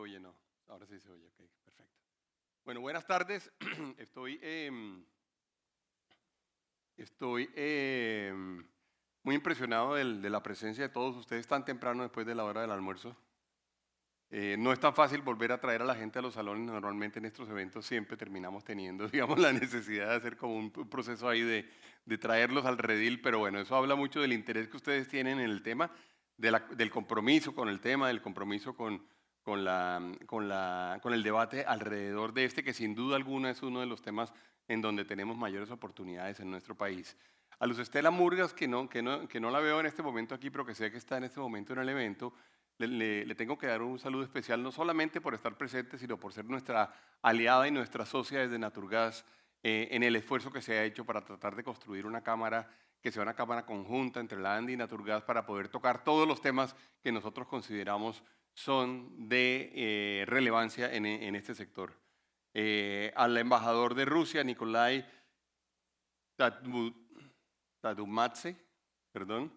Oye, no, ahora sí se oye, ok, perfecto. Bueno, buenas tardes. Estoy muy impresionado de la presencia de todos ustedes tan temprano después de la hora del almuerzo. No es tan fácil volver a traer a la gente a los salones. Normalmente en estos eventos siempre terminamos teniendo, digamos, la necesidad de hacer como un proceso ahí de traerlos al redil, pero bueno, eso habla mucho del interés que ustedes tienen en el tema, del compromiso con el tema, del compromiso con el debate alrededor de este, que sin duda alguna es uno de los temas en donde tenemos mayores oportunidades en nuestro país. A Luz Estela Murgas, que no la veo en este momento aquí, pero que sé que está en este momento en el evento, le tengo que dar un saludo especial, no solamente por estar presente, sino por ser nuestra aliada y nuestra socia desde Naturgas en el esfuerzo que se ha hecho para tratar de construir una cámara, que sea una cámara conjunta entre la ANDI y Naturgas para poder tocar todos los temas que nosotros consideramos son de relevancia en este sector. Al embajador de Rusia, Nikolai Tadumadze, perdón,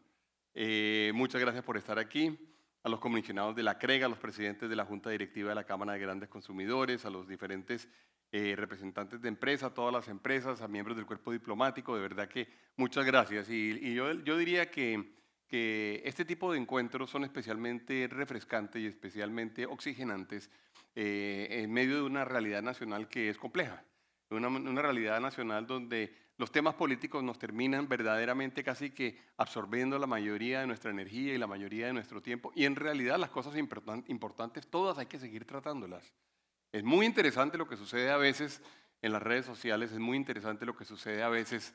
muchas gracias por estar aquí. A los comisionados de la CREG, a los presidentes de la Junta Directiva de la Cámara de Grandes Consumidores, a los diferentes representantes de empresas, a todas las empresas, a miembros del cuerpo diplomático, de verdad que muchas gracias. Y yo diría que este tipo de encuentros son especialmente refrescantes y especialmente oxigenantes en medio de una realidad nacional que es compleja, una realidad nacional donde los temas políticos nos terminan verdaderamente casi que absorbiendo la mayoría de nuestra energía y la mayoría de nuestro tiempo. Y en realidad las cosas importantes, todas hay que seguir tratándolas. Es muy interesante lo que sucede a veces en las redes sociales, es muy interesante lo que sucede a veces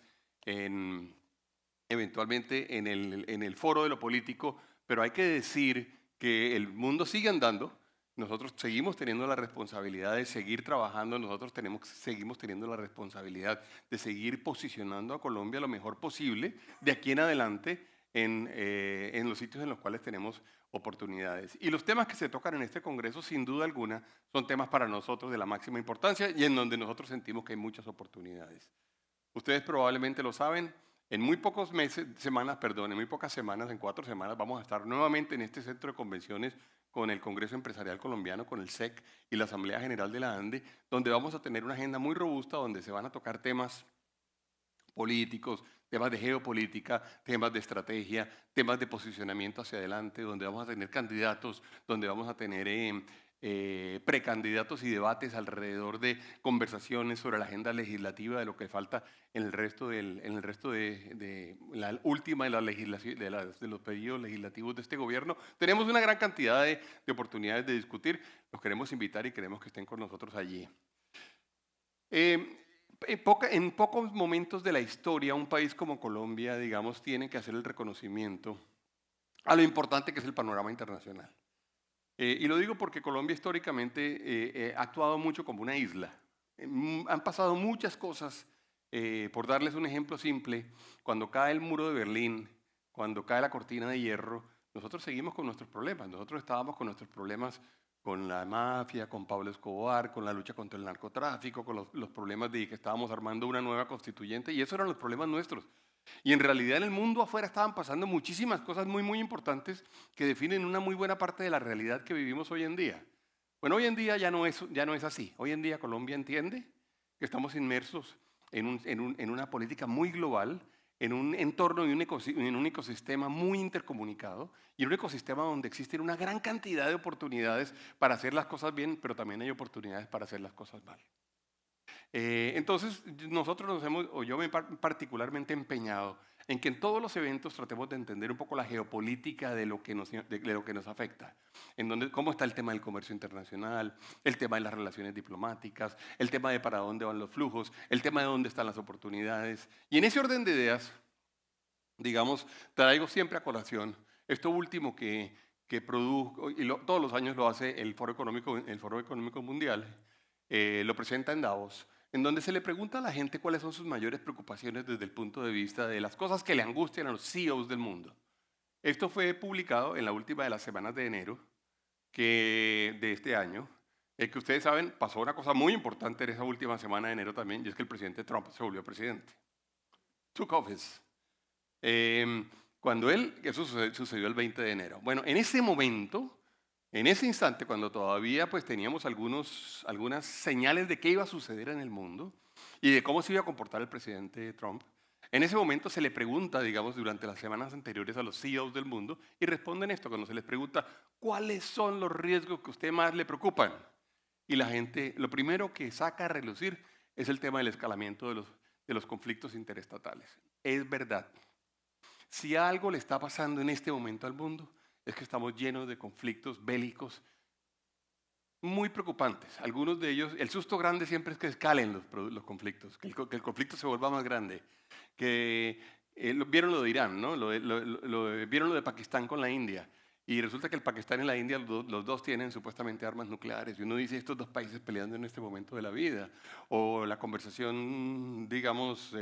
eventualmente en el foro de lo político, pero hay que decir que el mundo sigue andando. Nosotros seguimos teniendo la responsabilidad de seguir trabajando, seguimos teniendo la responsabilidad de seguir posicionando a Colombia lo mejor posible de aquí en adelante en los sitios en los cuales tenemos oportunidades. Y los temas que se tocan en este Congreso, sin duda alguna, son temas para nosotros de la máxima importancia y en donde nosotros sentimos que hay muchas oportunidades. Ustedes probablemente lo saben, en muy pocas semanas, en 4 semanas, vamos a estar nuevamente en este centro de convenciones con el Congreso Empresarial Colombiano, con el SEC y la Asamblea General de la ANDE, donde vamos a tener una agenda muy robusta, donde se van a tocar temas políticos, temas de geopolítica, temas de estrategia, temas de posicionamiento hacia adelante, donde vamos a tener candidatos, donde vamos a tener precandidatos y debates alrededor de conversaciones sobre la agenda legislativa de lo que falta en el resto, de la última de, de los periodos legislativos de este gobierno. Tenemos una gran cantidad de oportunidades de discutir. Los queremos invitar y queremos que estén con nosotros allí. En pocos momentos de la historia, un país como Colombia, digamos, tiene que hacer el reconocimiento a lo importante que es el panorama internacional. Y lo digo porque Colombia históricamente ha actuado mucho como una isla. Han pasado muchas cosas. Por darles un ejemplo simple, cuando cae el muro de Berlín, cuando cae la cortina de hierro, nosotros seguimos con nuestros problemas. Nosotros estábamos con nuestros problemas con la mafia, con Pablo Escobar, con la lucha contra el narcotráfico, con los problemas de que estábamos armando una nueva constituyente, y esos eran los problemas nuestros. Y en realidad en el mundo afuera estaban pasando muchísimas cosas muy, muy importantes que definen una muy buena parte de la realidad que vivimos hoy en día. Bueno, hoy en día ya no es así. Hoy en día Colombia entiende que estamos inmersos en una política muy global, en un entorno y en un ecosistema muy intercomunicado y en un ecosistema donde existen una gran cantidad de oportunidades para hacer las cosas bien, pero también hay oportunidades para hacer las cosas mal. Entonces, nosotros o yo me he particularmente empeñado en que en todos los eventos tratemos de entender un poco la geopolítica de lo que nos afecta, cómo está el tema del comercio internacional, el tema de las relaciones diplomáticas, el tema de para dónde van los flujos, el tema de dónde están las oportunidades. Y en ese orden de ideas, digamos, traigo siempre a colación esto último que produjo, y todos los años lo hace el Foro Económico Mundial, lo presenta en Davos, en donde se le pregunta a la gente cuáles son sus mayores preocupaciones desde el punto de vista de las cosas que le angustian a los CEOs del mundo. Esto fue publicado en la última de las semanas de enero de este año. Que ustedes saben, pasó una cosa muy importante en esa última semana de enero también, y es que el presidente Trump se volvió presidente. Took office. Eso sucedió el 20 de enero. Bueno, en ese momento En ese instante, cuando todavía pues, teníamos algunas señales de qué iba a suceder en el mundo y de cómo se iba a comportar el presidente Trump, en ese momento se le pregunta, digamos, durante las semanas anteriores a los CEOs del mundo y responden esto cuando se les pregunta, ¿cuáles son los riesgos que a usted más le preocupan? Y la gente, lo primero que saca a relucir es el tema del escalamiento de los conflictos interestatales. Es verdad. Si algo le está pasando en este momento al mundo, es que estamos llenos de conflictos bélicos muy preocupantes. Algunos de ellos, el susto grande siempre es que escalen los conflictos, que el conflicto se vuelva más grande. Que, vieron lo de Irán, ¿no? Vieron lo de Pakistán con la India. Y resulta que el Pakistán y la India, los dos tienen supuestamente armas nucleares. Y uno dice, estos dos países peleando en este momento de la vida. O la conversación, digamos,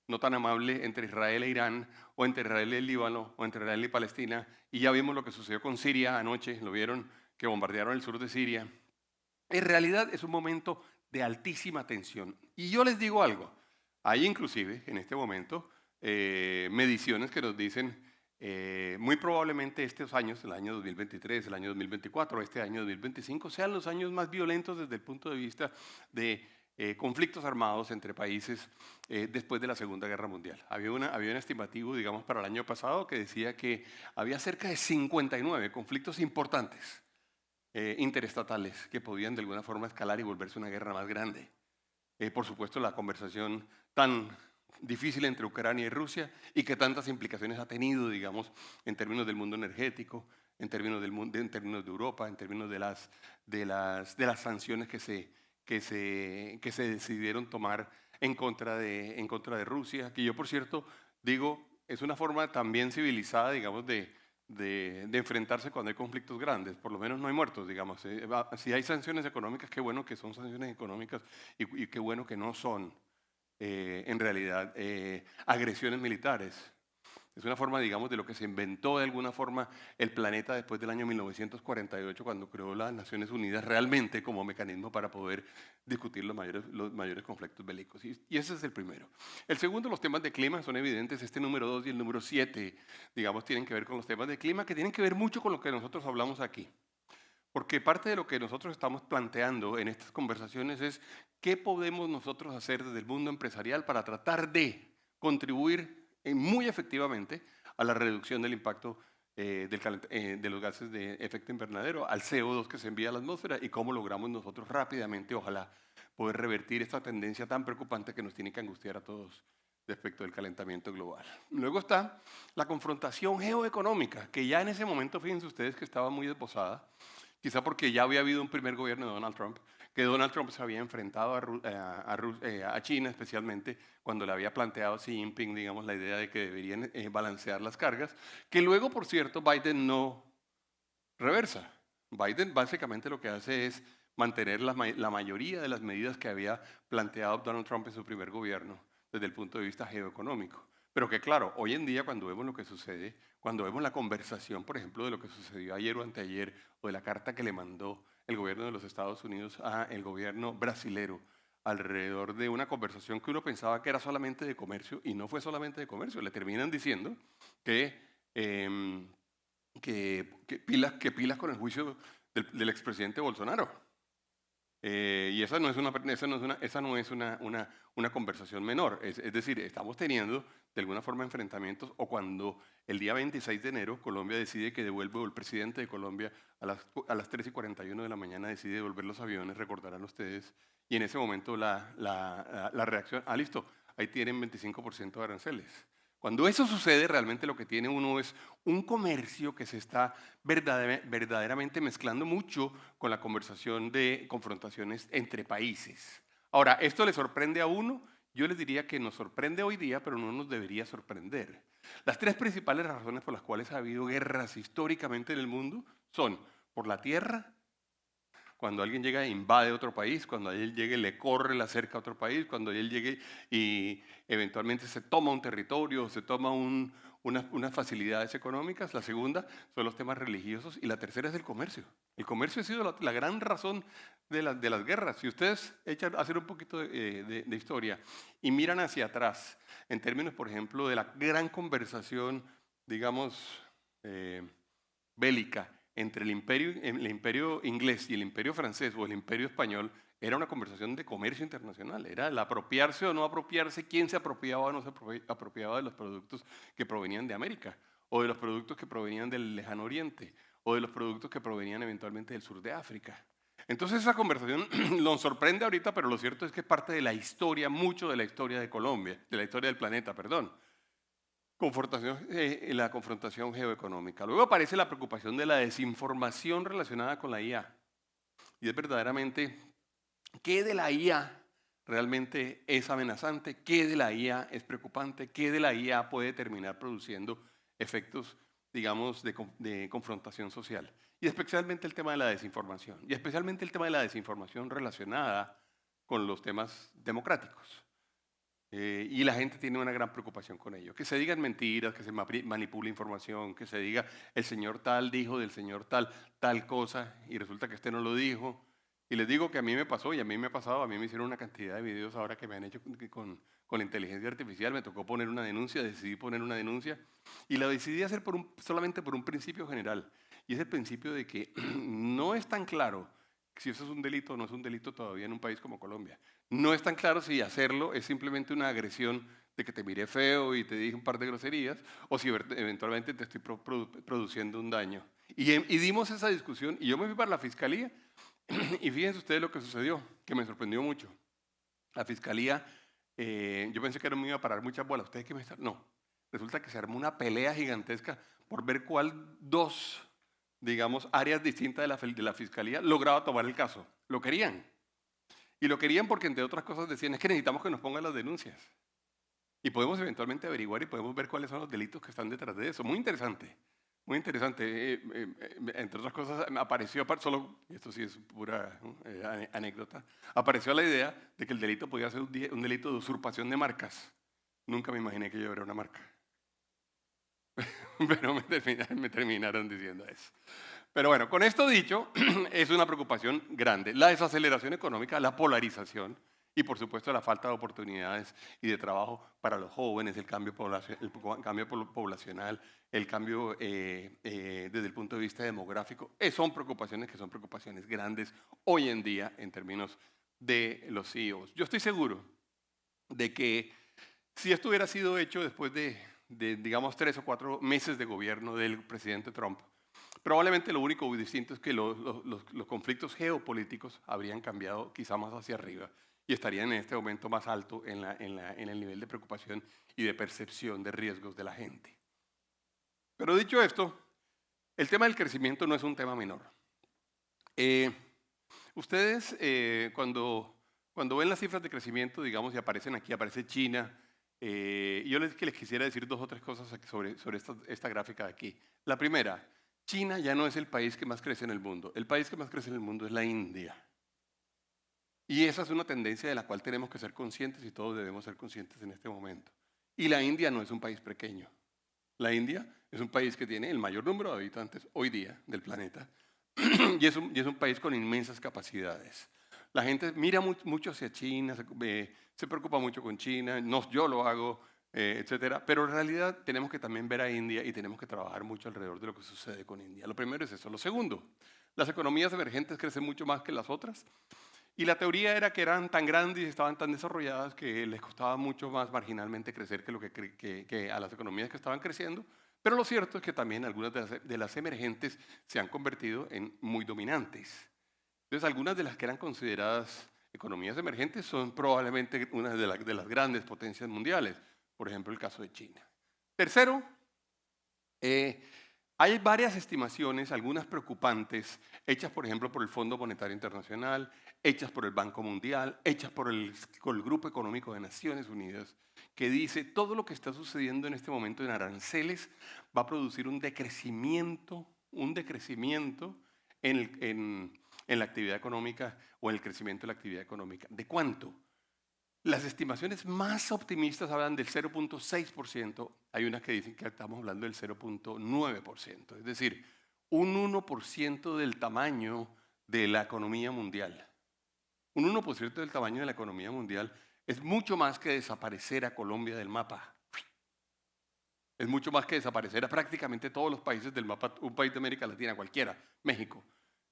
no tan amable entre Israel e Irán, o entre Israel y el Líbano, o entre Israel y Palestina. Y ya vimos lo que sucedió con Siria anoche, lo vieron, que bombardearon el sur de Siria. En realidad es un momento de altísima tensión. Y yo les digo algo, hay inclusive en este momento mediciones que nos dicen muy probablemente estos años, el año 2023, el año 2024, este año 2025, sean los años más violentos desde el punto de vista de conflictos armados entre países después de la Segunda Guerra Mundial. Había un estimativo, digamos, para el año pasado que decía que había cerca de 59 conflictos importantes interestatales que podían de alguna forma escalar y volverse una guerra más grande. Por supuesto, la conversación tan difícil entre Ucrania y Rusia y que tantas implicaciones ha tenido, digamos, en términos del mundo energético, en términos, en términos de Europa, en términos de las sanciones que se decidieron tomar en contra de Rusia, que yo, por cierto, digo, es una forma también civilizada, digamos, de enfrentarse cuando hay conflictos grandes. Por lo menos no hay muertos, digamos. Si hay sanciones económicas, qué bueno que son sanciones económicas y qué bueno que no son, en realidad, agresiones militares. Es una forma, digamos, de lo que se inventó de alguna forma el planeta después del año 1948, cuando creó las Naciones Unidas realmente como mecanismo para poder discutir los mayores conflictos bélicos. Y ese es el primero. El segundo, los temas de clima son evidentes. Este número 2 y el número 7, digamos, tienen que ver con los temas de clima, que tienen que ver mucho con lo que nosotros hablamos aquí. Porque parte de lo que nosotros estamos planteando en estas conversaciones es qué podemos nosotros hacer desde el mundo empresarial para tratar de contribuir muy efectivamente a la reducción del impacto de los gases de efecto invernadero, al CO2 que se envía a la atmósfera y cómo logramos nosotros rápidamente, ojalá, poder revertir esta tendencia tan preocupante que nos tiene que angustiar a todos respecto del calentamiento global. Luego está la confrontación geoeconómica, que ya en ese momento, fíjense ustedes que estaba muy desposada, quizá porque ya había habido un primer gobierno de Donald Trump, que Donald Trump se había enfrentado a China, especialmente cuando le había planteado a Xi Jinping, digamos, la idea de que deberían balancear las cargas, que luego, por cierto, Biden no reversa. Biden básicamente lo que hace es mantener la mayoría de las medidas que había planteado Donald Trump en su primer gobierno desde el punto de vista geoeconómico. Pero que claro, hoy en día cuando vemos lo que sucede, cuando vemos la conversación, por ejemplo, de lo que sucedió ayer o anteayer, o de la carta que le mandó el gobierno de los Estados Unidos al gobierno brasilero, alrededor de una conversación que uno pensaba que era solamente de comercio, y no fue solamente de comercio, le terminan diciendo que, pilas con el juicio del expresidente Bolsonaro. Y esa no es una conversación menor. Es decir, estamos teniendo de alguna forma enfrentamientos, o cuando el día 26 de enero Colombia decide que devuelve, o el presidente de Colombia a las 3:41 de la mañana decide devolver los aviones, recordarán ustedes, y en ese momento la reacción, listo, ahí tienen 25% de aranceles. Cuando eso sucede, realmente lo que tiene uno es un comercio que se está verdaderamente mezclando mucho con la conversación de confrontaciones entre países. Ahora, ¿esto le sorprende a uno? Yo les diría que nos sorprende hoy día, pero no nos debería sorprender. Las tres principales razones por las cuales ha habido guerras históricamente en el mundo son por la tierra, cuando alguien llega e invade otro país, cuando él llegue le corre la cerca a otro país, cuando él llegue y eventualmente se toma un territorio, se toma unas facilidades económicas. La segunda son los temas religiosos y la tercera es el comercio. El comercio ha sido la gran razón de las guerras. Si ustedes echan a hacer un poquito de historia y miran hacia atrás, en términos, por ejemplo, de la gran conversación, digamos, bélica entre el imperio inglés y el imperio francés o el imperio español era una conversación de comercio internacional. Era el apropiarse o no apropiarse, quién se apropiaba o no se apropiaba de los productos que provenían de América, o de los productos que provenían del Lejano Oriente, o de los productos que provenían eventualmente del sur de África. Entonces esa conversación nos sorprende ahorita, pero lo cierto es que es parte de la historia, mucho de la historia de Colombia, de la historia del planeta, perdón. La confrontación geoeconómica. Luego aparece la preocupación de la desinformación relacionada con la IA. Y es verdaderamente, ¿qué de la IA realmente es amenazante? ¿Qué de la IA es preocupante? ¿Qué de la IA puede terminar produciendo efectos, digamos, de confrontación social? Y especialmente el tema de la desinformación. Y especialmente el tema de la desinformación relacionada con los temas democráticos. Y la gente tiene una gran preocupación con ello. Que se digan mentiras, que se manipule información, que se diga el señor tal dijo del señor tal cosa y resulta que este no lo dijo. Y les digo que a mí me pasó y a mí me ha pasado, a mí me hicieron una cantidad de videos ahora que me han hecho con la inteligencia artificial, me tocó poner una denuncia, decidí poner una denuncia y la decidí hacer solamente por un principio general. Y es el principio de que no es tan claro si eso es un delito o no es un delito todavía en un país como Colombia. No es tan claro si hacerlo es simplemente una agresión de que te miré feo y te dije un par de groserías, o si eventualmente te estoy produciendo un daño. Y dimos esa discusión y yo me fui para la fiscalía y fíjense ustedes lo que sucedió, que me sorprendió mucho. La fiscalía, yo pensé que no me iba a parar muchas bolas. ¿Ustedes qué me están? No. Resulta que se armó una pelea gigantesca por ver cuál dos, digamos, áreas distintas de la fiscalía lograba tomar el caso. Lo querían. Y lo querían porque, entre otras cosas, decían, es que necesitamos que nos pongan las denuncias. Y podemos eventualmente averiguar y podemos ver cuáles son los delitos que están detrás de eso. Muy interesante. Muy interesante. Entre otras cosas, apareció, solo, y esto sí es pura anécdota, apareció la idea de que el delito podía ser un delito de usurpación de marcas. Nunca me imaginé que yo era una marca. Pero me terminaron diciendo eso. Pero bueno, con esto dicho, es una preocupación grande. La desaceleración económica, la polarización y por supuesto la falta de oportunidades y de trabajo para los jóvenes, el cambio poblacional, el cambio desde el punto de vista demográfico, son preocupaciones que son preocupaciones grandes hoy en día en términos de los CEOs. Yo estoy seguro de que si esto hubiera sido hecho después de digamos, 3 o 4 meses de gobierno del presidente Trump, probablemente lo único distinto es que los conflictos geopolíticos habrían cambiado quizá más hacia arriba y estarían en este momento más alto en el nivel de preocupación y de percepción de riesgos de la gente. Pero dicho esto, el tema del crecimiento no es un tema menor. Ustedes cuando ven las cifras de crecimiento, digamos, y aparecen aquí, aparece China, yo les quisiera decir 2 o 3 cosas sobre esta gráfica de aquí. La primera, China ya no es el país que más crece en el mundo. El país que más crece en el mundo es la India. Y esa es una tendencia de la cual tenemos que ser conscientes y todos debemos ser conscientes en este momento. Y la India no es un país pequeño. La India es un país que tiene el mayor número de habitantes hoy día del planeta y es un país con inmensas capacidades. La gente mira mucho hacia China, se preocupa mucho con China, no, yo lo hago, etcétera. Pero en realidad tenemos que también ver a India y tenemos que trabajar mucho alrededor de lo que sucede con India. Lo primero es eso. Lo segundo, las economías emergentes crecen mucho más que las otras. Y la teoría era que eran tan grandes y estaban tan desarrolladas que les costaba mucho más marginalmente crecer que a las economías que estaban creciendo. Pero lo cierto es que también algunas de las emergentes se han convertido en muy dominantes. Entonces, algunas de las que eran consideradas economías emergentes son probablemente una de las grandes potencias mundiales. Por ejemplo, el caso de China. Tercero, hay varias estimaciones, algunas preocupantes, hechas por ejemplo por el Fondo Monetario Internacional, hechas por el Banco Mundial, hechas por el Grupo Económico de Naciones Unidas, que dice todo lo que está sucediendo en este momento en aranceles va a producir un decrecimiento en la actividad económica o en el crecimiento de la actividad económica. ¿De cuánto? Las estimaciones más optimistas hablan del 0.6%, hay unas que dicen que estamos hablando del 0.9%, es decir, un 1% del tamaño de la economía mundial. Un 1% del tamaño de la economía mundial es mucho más que desaparecer a Colombia del mapa. Es mucho más que desaparecer a prácticamente todos los países del mapa, un país de América Latina, cualquiera, México.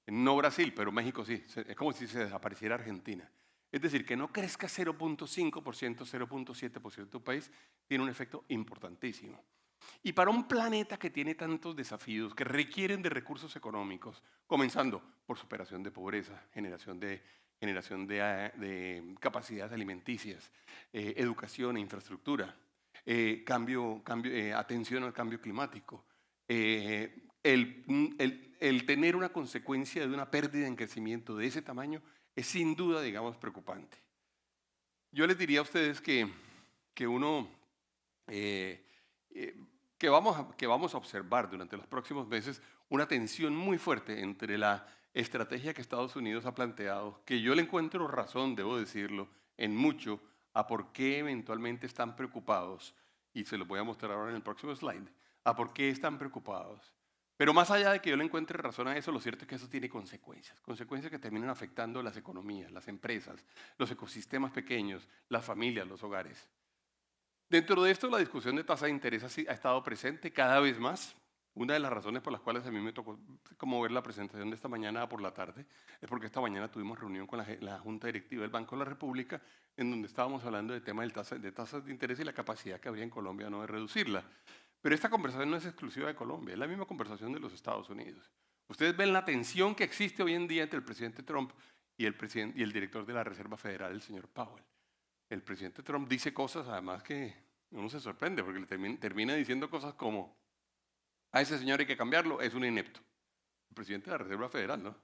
No Brasil, pero México sí. Es como si se desapareciera Argentina. Es decir, que no crezca 0.5%, 0.7% de un país, tiene un efecto importantísimo. Y para un planeta que tiene tantos desafíos, que requieren de recursos económicos, comenzando por superación de pobreza, generación de capacidades alimenticias, educación e infraestructura, atención al cambio climático, el tener una consecuencia de una pérdida en crecimiento de ese tamaño es sin duda, digamos, preocupante. Yo les diría a ustedes que uno... que vamos a observar durante los próximos meses una tensión muy fuerte entre la estrategia que Estados Unidos ha planteado, que yo le encuentro razón, debo decirlo, en mucho, a por qué eventualmente están preocupados, y se los voy a mostrar ahora en el próximo slide, a por qué están preocupados. Pero más allá de que yo le encuentre razón a eso, lo cierto es que eso tiene consecuencias, consecuencias que terminan afectando las economías, las empresas, los ecosistemas pequeños, las familias, los hogares. Dentro de esto, la discusión de tasa de interés ha estado presente cada vez más. Una de las razones por las cuales a mí me tocó como ver la presentación de esta mañana por la tarde es porque esta mañana tuvimos reunión con la Junta Directiva del Banco de la República, en donde estábamos hablando del tema de tasas de interés y la capacidad que habría en Colombia no de reducirla. Pero esta conversación no es exclusiva de Colombia, es la misma conversación de los Estados Unidos. Ustedes ven la tensión que existe hoy en día entre el presidente Trump y el director de la Reserva Federal, el señor Powell. El presidente Trump dice cosas, además, que uno se sorprende, porque le termina diciendo cosas como: a ese señor hay que cambiarlo, es un inepto. El presidente de la Reserva Federal, ¿no?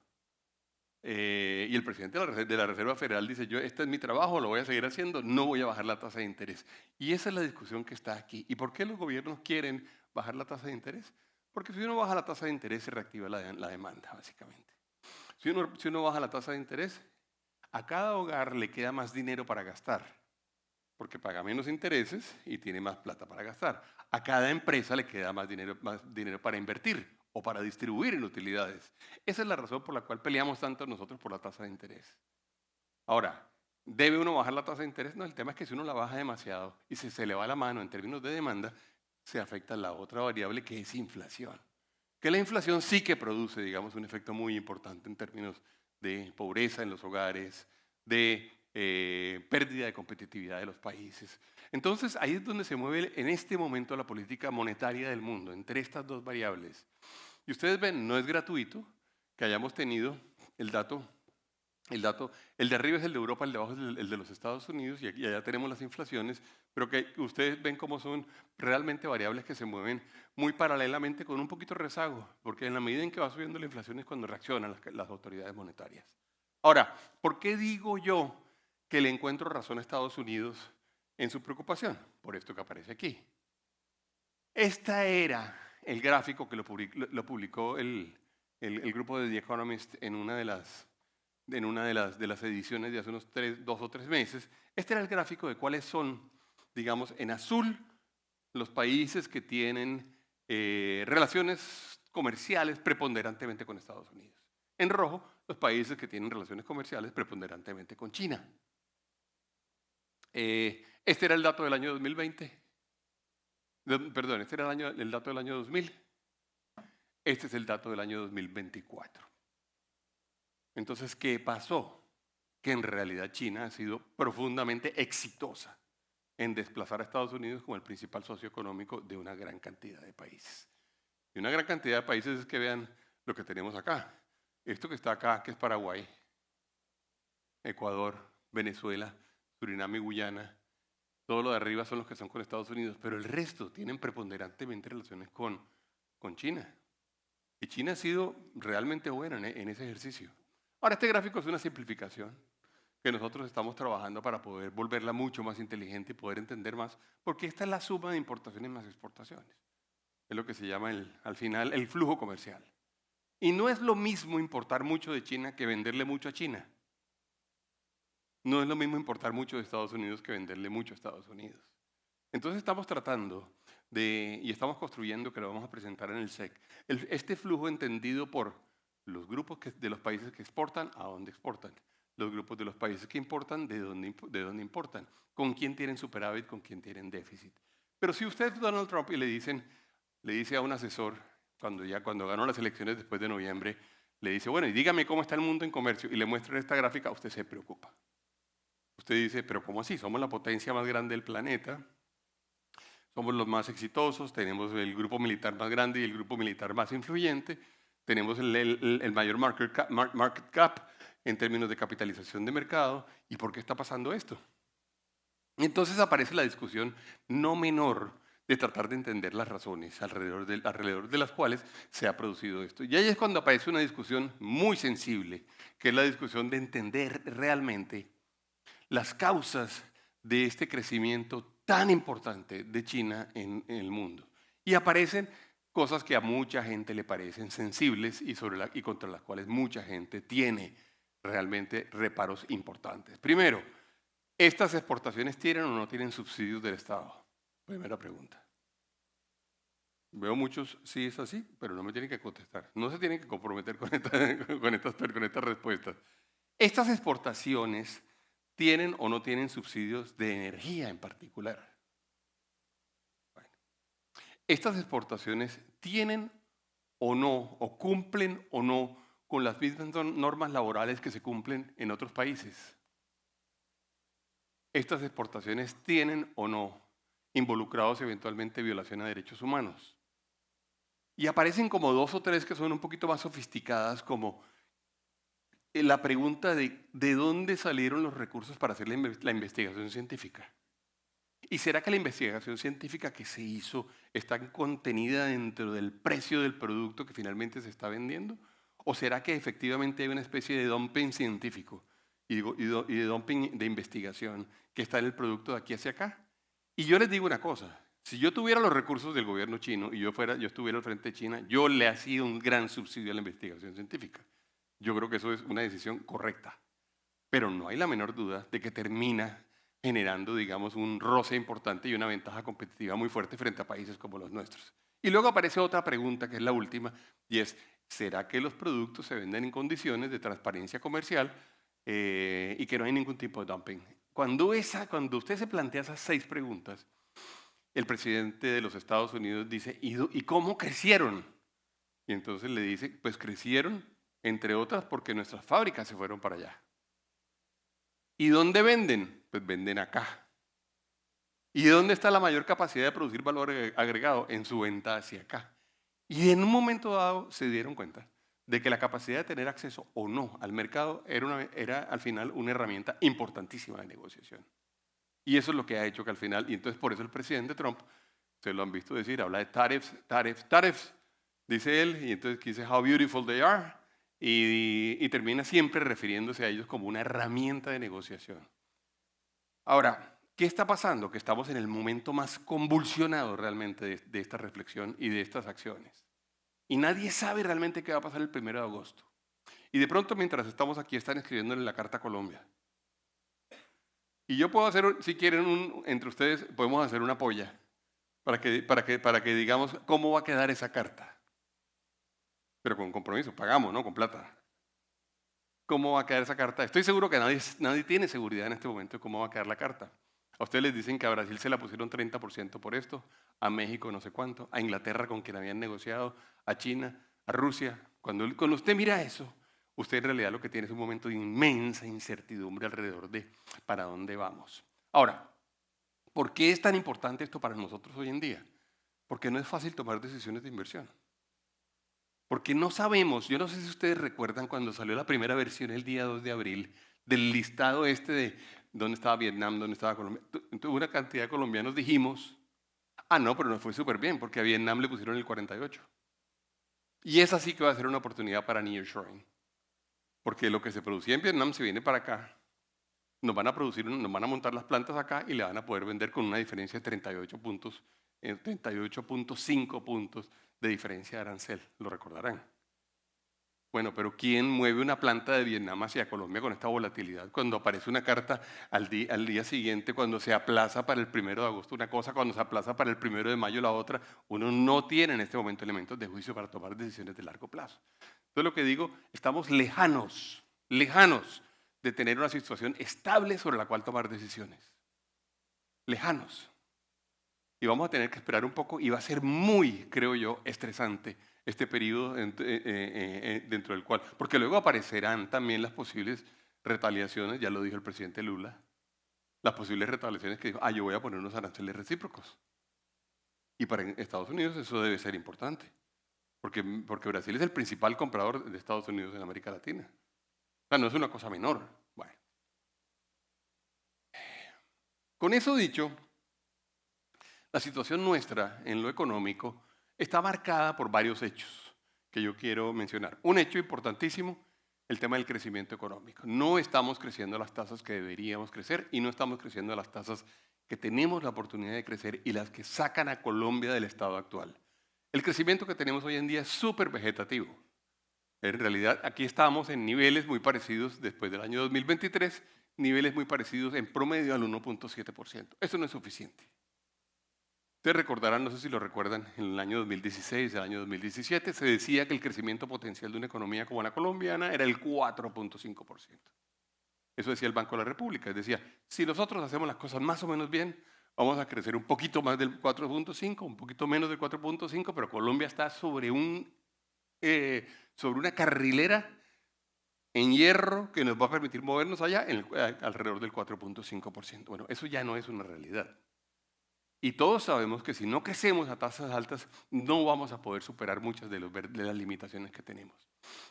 Y el presidente de la Reserva Federal dice: este es mi trabajo, lo voy a seguir haciendo, no voy a bajar la tasa de interés. Y esa es la discusión que está aquí. ¿Y por qué los gobiernos quieren bajar la tasa de interés? Porque si uno baja la tasa de interés, se reactiva la demanda, básicamente. Si uno baja la tasa de interés, a cada hogar le queda más dinero para gastar, porque paga menos intereses y tiene más plata para gastar. A cada empresa le queda más dinero para invertir o para distribuir en utilidades. Esa es la razón por la cual peleamos tanto nosotros por la tasa de interés. Ahora, ¿debe uno bajar la tasa de interés? No, el tema es que si uno la baja demasiado y se le va la mano en términos de demanda, se afecta la otra variable, que es inflación. Que la inflación sí que produce, digamos, un efecto muy importante en términos de pobreza en los hogares, de pérdida de competitividad de los países. Entonces, ahí es donde se mueve en este momento la política monetaria del mundo, entre estas dos variables. Y ustedes ven, no es gratuito que hayamos tenido el de arriba es el de Europa, el de abajo es el de los Estados Unidos, y allá tenemos las inflaciones, pero que ustedes ven cómo son realmente variables que se mueven muy paralelamente con un poquito de rezago, porque en la medida en que va subiendo la inflación es cuando reaccionan las autoridades monetarias. Ahora, ¿por qué digo yo que le encuentro razón a Estados Unidos en su preocupación? Por esto que aparece aquí. Este era el gráfico que lo publicó el grupo de The Economist en una de las ediciones de hace unos 2 o 3 meses. Este era el gráfico de cuáles son, digamos, en azul, los países que tienen relaciones comerciales preponderantemente con Estados Unidos. En rojo, los países que tienen relaciones comerciales preponderantemente con China. Este era el dato del año 2020. Perdón, este era el dato del año 2000. Este es el dato del año 2024. Entonces, ¿qué pasó? Que en realidad China ha sido profundamente exitosa en desplazar a Estados Unidos como el principal socio económico de una gran cantidad de países. Y una gran cantidad de países es que vean lo que tenemos acá. Esto que está acá, que es Paraguay, Ecuador, Venezuela, Surinam y Guyana, todo lo de arriba son los que son con Estados Unidos, pero el resto tienen preponderantemente relaciones con China. Y China ha sido realmente buena en ese ejercicio. Ahora, este gráfico es una simplificación que nosotros estamos trabajando para poder volverla mucho más inteligente y poder entender más, porque esta es la suma de importaciones más exportaciones. Es lo que se llama, al final, el flujo comercial. Y no es lo mismo importar mucho de China que venderle mucho a China. No es lo mismo importar mucho de Estados Unidos que venderle mucho a Estados Unidos. Entonces estamos tratando y estamos construyendo, que lo vamos a presentar en el SEC, este flujo entendido por los grupos de los países que exportan, a dónde exportan, los grupos de los países que importan, de dónde importan, con quién tienen superávit, con quién tienen déficit. Pero si usted es Donald Trump y le dice a un asesor, cuando ganó las elecciones después de noviembre, le dice, bueno, y dígame cómo está el mundo en comercio, y le muestra esta gráfica, usted se preocupa. Usted dice, pero ¿cómo así? Somos la potencia más grande del planeta, somos los más exitosos, tenemos el grupo militar más grande y el grupo militar más influyente, tenemos el mayor market cap en términos de capitalización de mercado. ¿Y por qué está pasando esto? Entonces aparece la discusión no menor de tratar de entender las razones alrededor de las cuales se ha producido esto. Y ahí es cuando aparece una discusión muy sensible, que es la discusión de entender realmente las causas de este crecimiento tan importante de China en el mundo. Y aparecen cosas que a mucha gente le parecen sensibles y contra las cuales mucha gente tiene realmente reparos importantes. Primero, ¿estas exportaciones tienen o no tienen subsidios del Estado? Primera pregunta. Veo muchos, sí es así, pero no me tienen que contestar. No se tienen que comprometer con estas respuestas. Estas exportaciones tienen o no tienen subsidios de energía en particular. Bueno, estas exportaciones tienen o no, o cumplen o no con las mismas normas laborales que se cumplen en otros países. Estas exportaciones tienen o no involucrados eventualmente violación a derechos humanos. Y aparecen como dos o tres que son un poquito más sofisticadas, como la pregunta de dónde salieron los recursos para hacer la investigación científica. ¿Y será que la investigación científica que se hizo está contenida dentro del precio del producto que finalmente se está vendiendo? ¿O será que efectivamente hay una especie de dumping científico y de dumping de investigación que está en el producto de aquí hacia acá? Y yo les digo una cosa, si yo tuviera los recursos del gobierno chino y yo estuviera al frente de China, yo le hacía un gran subsidio a la investigación científica. Yo creo que eso es una decisión correcta, pero no hay la menor duda de que termina generando, digamos, un roce importante y una ventaja competitiva muy fuerte frente a países como los nuestros. Y luego aparece otra pregunta, que es la última, y es, ¿será que los productos se venden en condiciones de transparencia comercial y que no hay ningún tipo de dumping? Cuando usted se plantea esas 6 preguntas, el presidente de los Estados Unidos dice, ¿y cómo crecieron? Y entonces le dice, pues crecieron, entre otras, porque nuestras fábricas se fueron para allá. ¿Y dónde venden? Pues venden acá. ¿Y dónde está la mayor capacidad de producir valor agregado? En su venta hacia acá. Y en un momento dado se dieron cuenta de que la capacidad de tener acceso o no al mercado era al final una herramienta importantísima de negociación. Y eso es lo que ha hecho que al final, y entonces por eso el presidente Trump, se lo han visto decir, habla de tariffs, tariffs, tariffs, dice él, y entonces dice how beautiful they are, y termina siempre refiriéndose a ellos como una herramienta de negociación. Ahora, ¿qué está pasando? Que estamos en el momento más convulsionado realmente de esta reflexión y de estas acciones. Y nadie sabe realmente qué va a pasar el 1 de agosto. Y de pronto, mientras estamos aquí, están escribiéndole la carta a Colombia. Y yo puedo hacer, si quieren, entre ustedes, podemos hacer una polla para que digamos cómo va a quedar esa carta. Pero con compromiso, pagamos, ¿no? Con plata. ¿Cómo va a quedar esa carta? Estoy seguro que nadie tiene seguridad en este momento de cómo va a quedar la carta. A ustedes les dicen que a Brasil se la pusieron 30% por esto, a México no sé cuánto, a Inglaterra con quien habían negociado, a China, a Rusia. Cuando usted mira eso, usted en realidad lo que tiene es un momento de inmensa incertidumbre alrededor de para dónde vamos. Ahora, ¿por qué es tan importante esto para nosotros hoy en día? Porque no es fácil tomar decisiones de inversión. Porque no sabemos, yo no sé si ustedes recuerdan cuando salió la primera versión el día 2 de abril del listado de dónde estaba Vietnam, dónde estaba Colombia. Entonces una cantidad de colombianos dijimos, no, pero nos fue súper bien porque a Vietnam le pusieron el 48. Y esa sí que va a ser una oportunidad para nearshoring. Porque lo que se producía en Vietnam se viene para acá. Nos van a montar las plantas acá y le van a poder vender con una diferencia de 38 puntos, 38.5 puntos de diferencia de arancel, lo recordarán. Bueno, pero ¿quién mueve una planta de Vietnam hacia Colombia con esta volatilidad? Cuando aparece una carta al día siguiente, cuando se aplaza para el 1 de agosto una cosa, cuando se aplaza para el 1 de mayo la otra, uno no tiene en este momento elementos de juicio para tomar decisiones de largo plazo. Entonces lo que digo, estamos lejanos de tener una situación estable sobre la cual tomar decisiones. Lejanos. y vamos a tener que esperar un poco y va a ser muy, creo yo, estresante este periodo dentro del cual, porque luego aparecerán también las posibles retaliaciones, ya lo dijo el presidente Lula, las posibles retaliaciones que dijo, yo voy a poner unos aranceles recíprocos. Y para Estados Unidos eso debe ser importante, porque Brasil es el principal comprador de Estados Unidos en América Latina. O sea, no es una cosa menor. Bueno. Con eso dicho, la situación nuestra en lo económico está marcada por varios hechos que yo quiero mencionar. Un hecho importantísimo, el tema del crecimiento económico. No estamos creciendo a las tasas que deberíamos crecer y no estamos creciendo a las tasas que tenemos la oportunidad de crecer y las que sacan a Colombia del estado actual. El crecimiento que tenemos hoy en día es súper vegetativo. En realidad, aquí estamos en niveles muy parecidos después del año 2023, niveles muy parecidos en promedio al 1.7%. Eso no es suficiente. Ustedes recordarán, no sé si lo recuerdan, en el año 2016, el año 2017, se decía que el crecimiento potencial de una economía como la colombiana era el 4.5%. Eso decía el Banco de la República. Decía, si nosotros hacemos las cosas más o menos bien, vamos a crecer un poquito más del 4.5, un poquito menos del 4.5, pero Colombia está sobre una carrilera en hierro que nos va a permitir movernos allá alrededor del 4.5%. Bueno, eso ya no es una realidad. Y todos sabemos que si no crecemos a tasas altas, no vamos a poder superar muchas de las limitaciones que tenemos.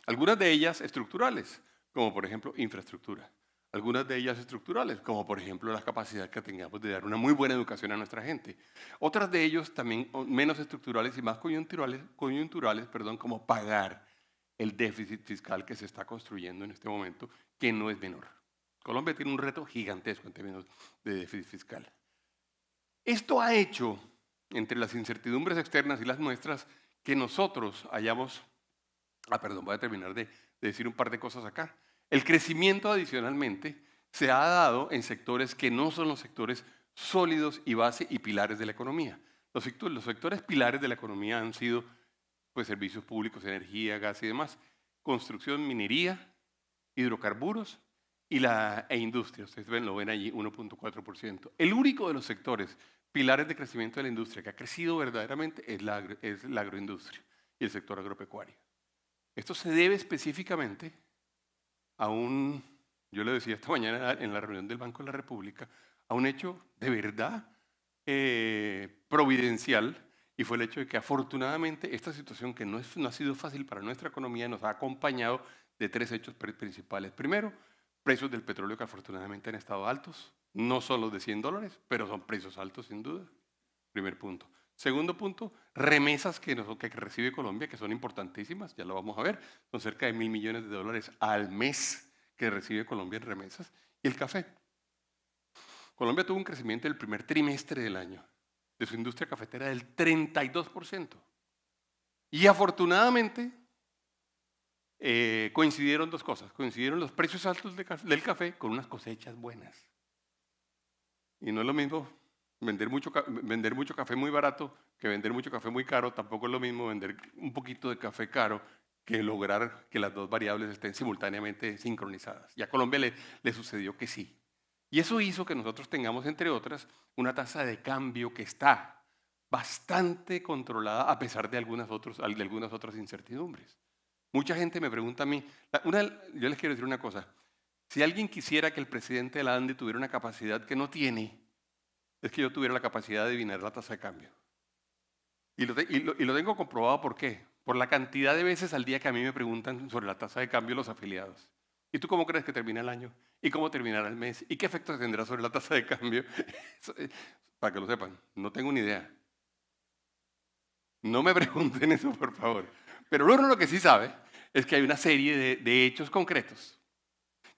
Algunas de ellas estructurales, como por ejemplo infraestructura. Algunas de ellas estructurales, como por ejemplo la capacidad que tengamos de dar una muy buena educación a nuestra gente. Otras de ellos también menos estructurales y más coyunturales, como pagar el déficit fiscal que se está construyendo en este momento, que no es menor. Colombia tiene un reto gigantesco en términos de déficit fiscal. Esto ha hecho, entre las incertidumbres externas y las nuestras, que nosotros hayamos... voy a terminar de decir un par de cosas acá. El crecimiento adicionalmente se ha dado en sectores que no son los sectores sólidos y base y pilares de la economía. Los sectores pilares de la economía han sido pues, servicios públicos, energía, gas y demás, construcción, minería, hidrocarburos e industria. Ustedes lo ven allí, 1.4%. El único de los sectores pilares de crecimiento de la industria que ha crecido verdaderamente es la agroindustria y el sector agropecuario. Esto se debe específicamente a yo le decía esta mañana en la reunión del Banco de la República, a un hecho de verdad providencial, y fue el hecho de que afortunadamente esta situación que no ha sido fácil para nuestra economía nos ha acompañado de tres hechos principales. Primero, precios del petróleo que afortunadamente han estado altos, no son los de $100, pero son precios altos sin duda. Primer punto. Segundo punto, remesas que recibe Colombia, que son importantísimas, ya lo vamos a ver, son cerca de $1.000 millones al mes que recibe Colombia en remesas. Y el café. Colombia tuvo un crecimiento del primer trimestre del año de su industria cafetera del 32%. Y afortunadamente coincidieron dos cosas. Coincidieron los precios altos del café con unas cosechas buenas. Y no es lo mismo vender mucho café muy barato que vender mucho café muy caro. Tampoco es lo mismo vender un poquito de café caro que lograr que las dos variables estén simultáneamente sincronizadas. Y a Colombia le sucedió que sí. Y eso hizo que nosotros tengamos, entre otras, una tasa de cambio que está bastante controlada a pesar de algunas otras incertidumbres. Mucha gente me pregunta a mí, yo les quiero decir una cosa, si alguien quisiera que el presidente de la ANDE tuviera una capacidad que no tiene, es que yo tuviera la capacidad de adivinar la tasa de cambio. Y lo tengo comprobado, ¿por qué? Por la cantidad de veces al día que a mí me preguntan sobre la tasa de cambio los afiliados. ¿Y tú cómo crees que termina el año? ¿Y cómo terminará el mes? ¿Y qué efectos tendrá sobre la tasa de cambio? Para que lo sepan, no tengo ni idea. No me pregunten eso, por favor. Pero uno lo que sí sabe es que hay una serie de hechos concretos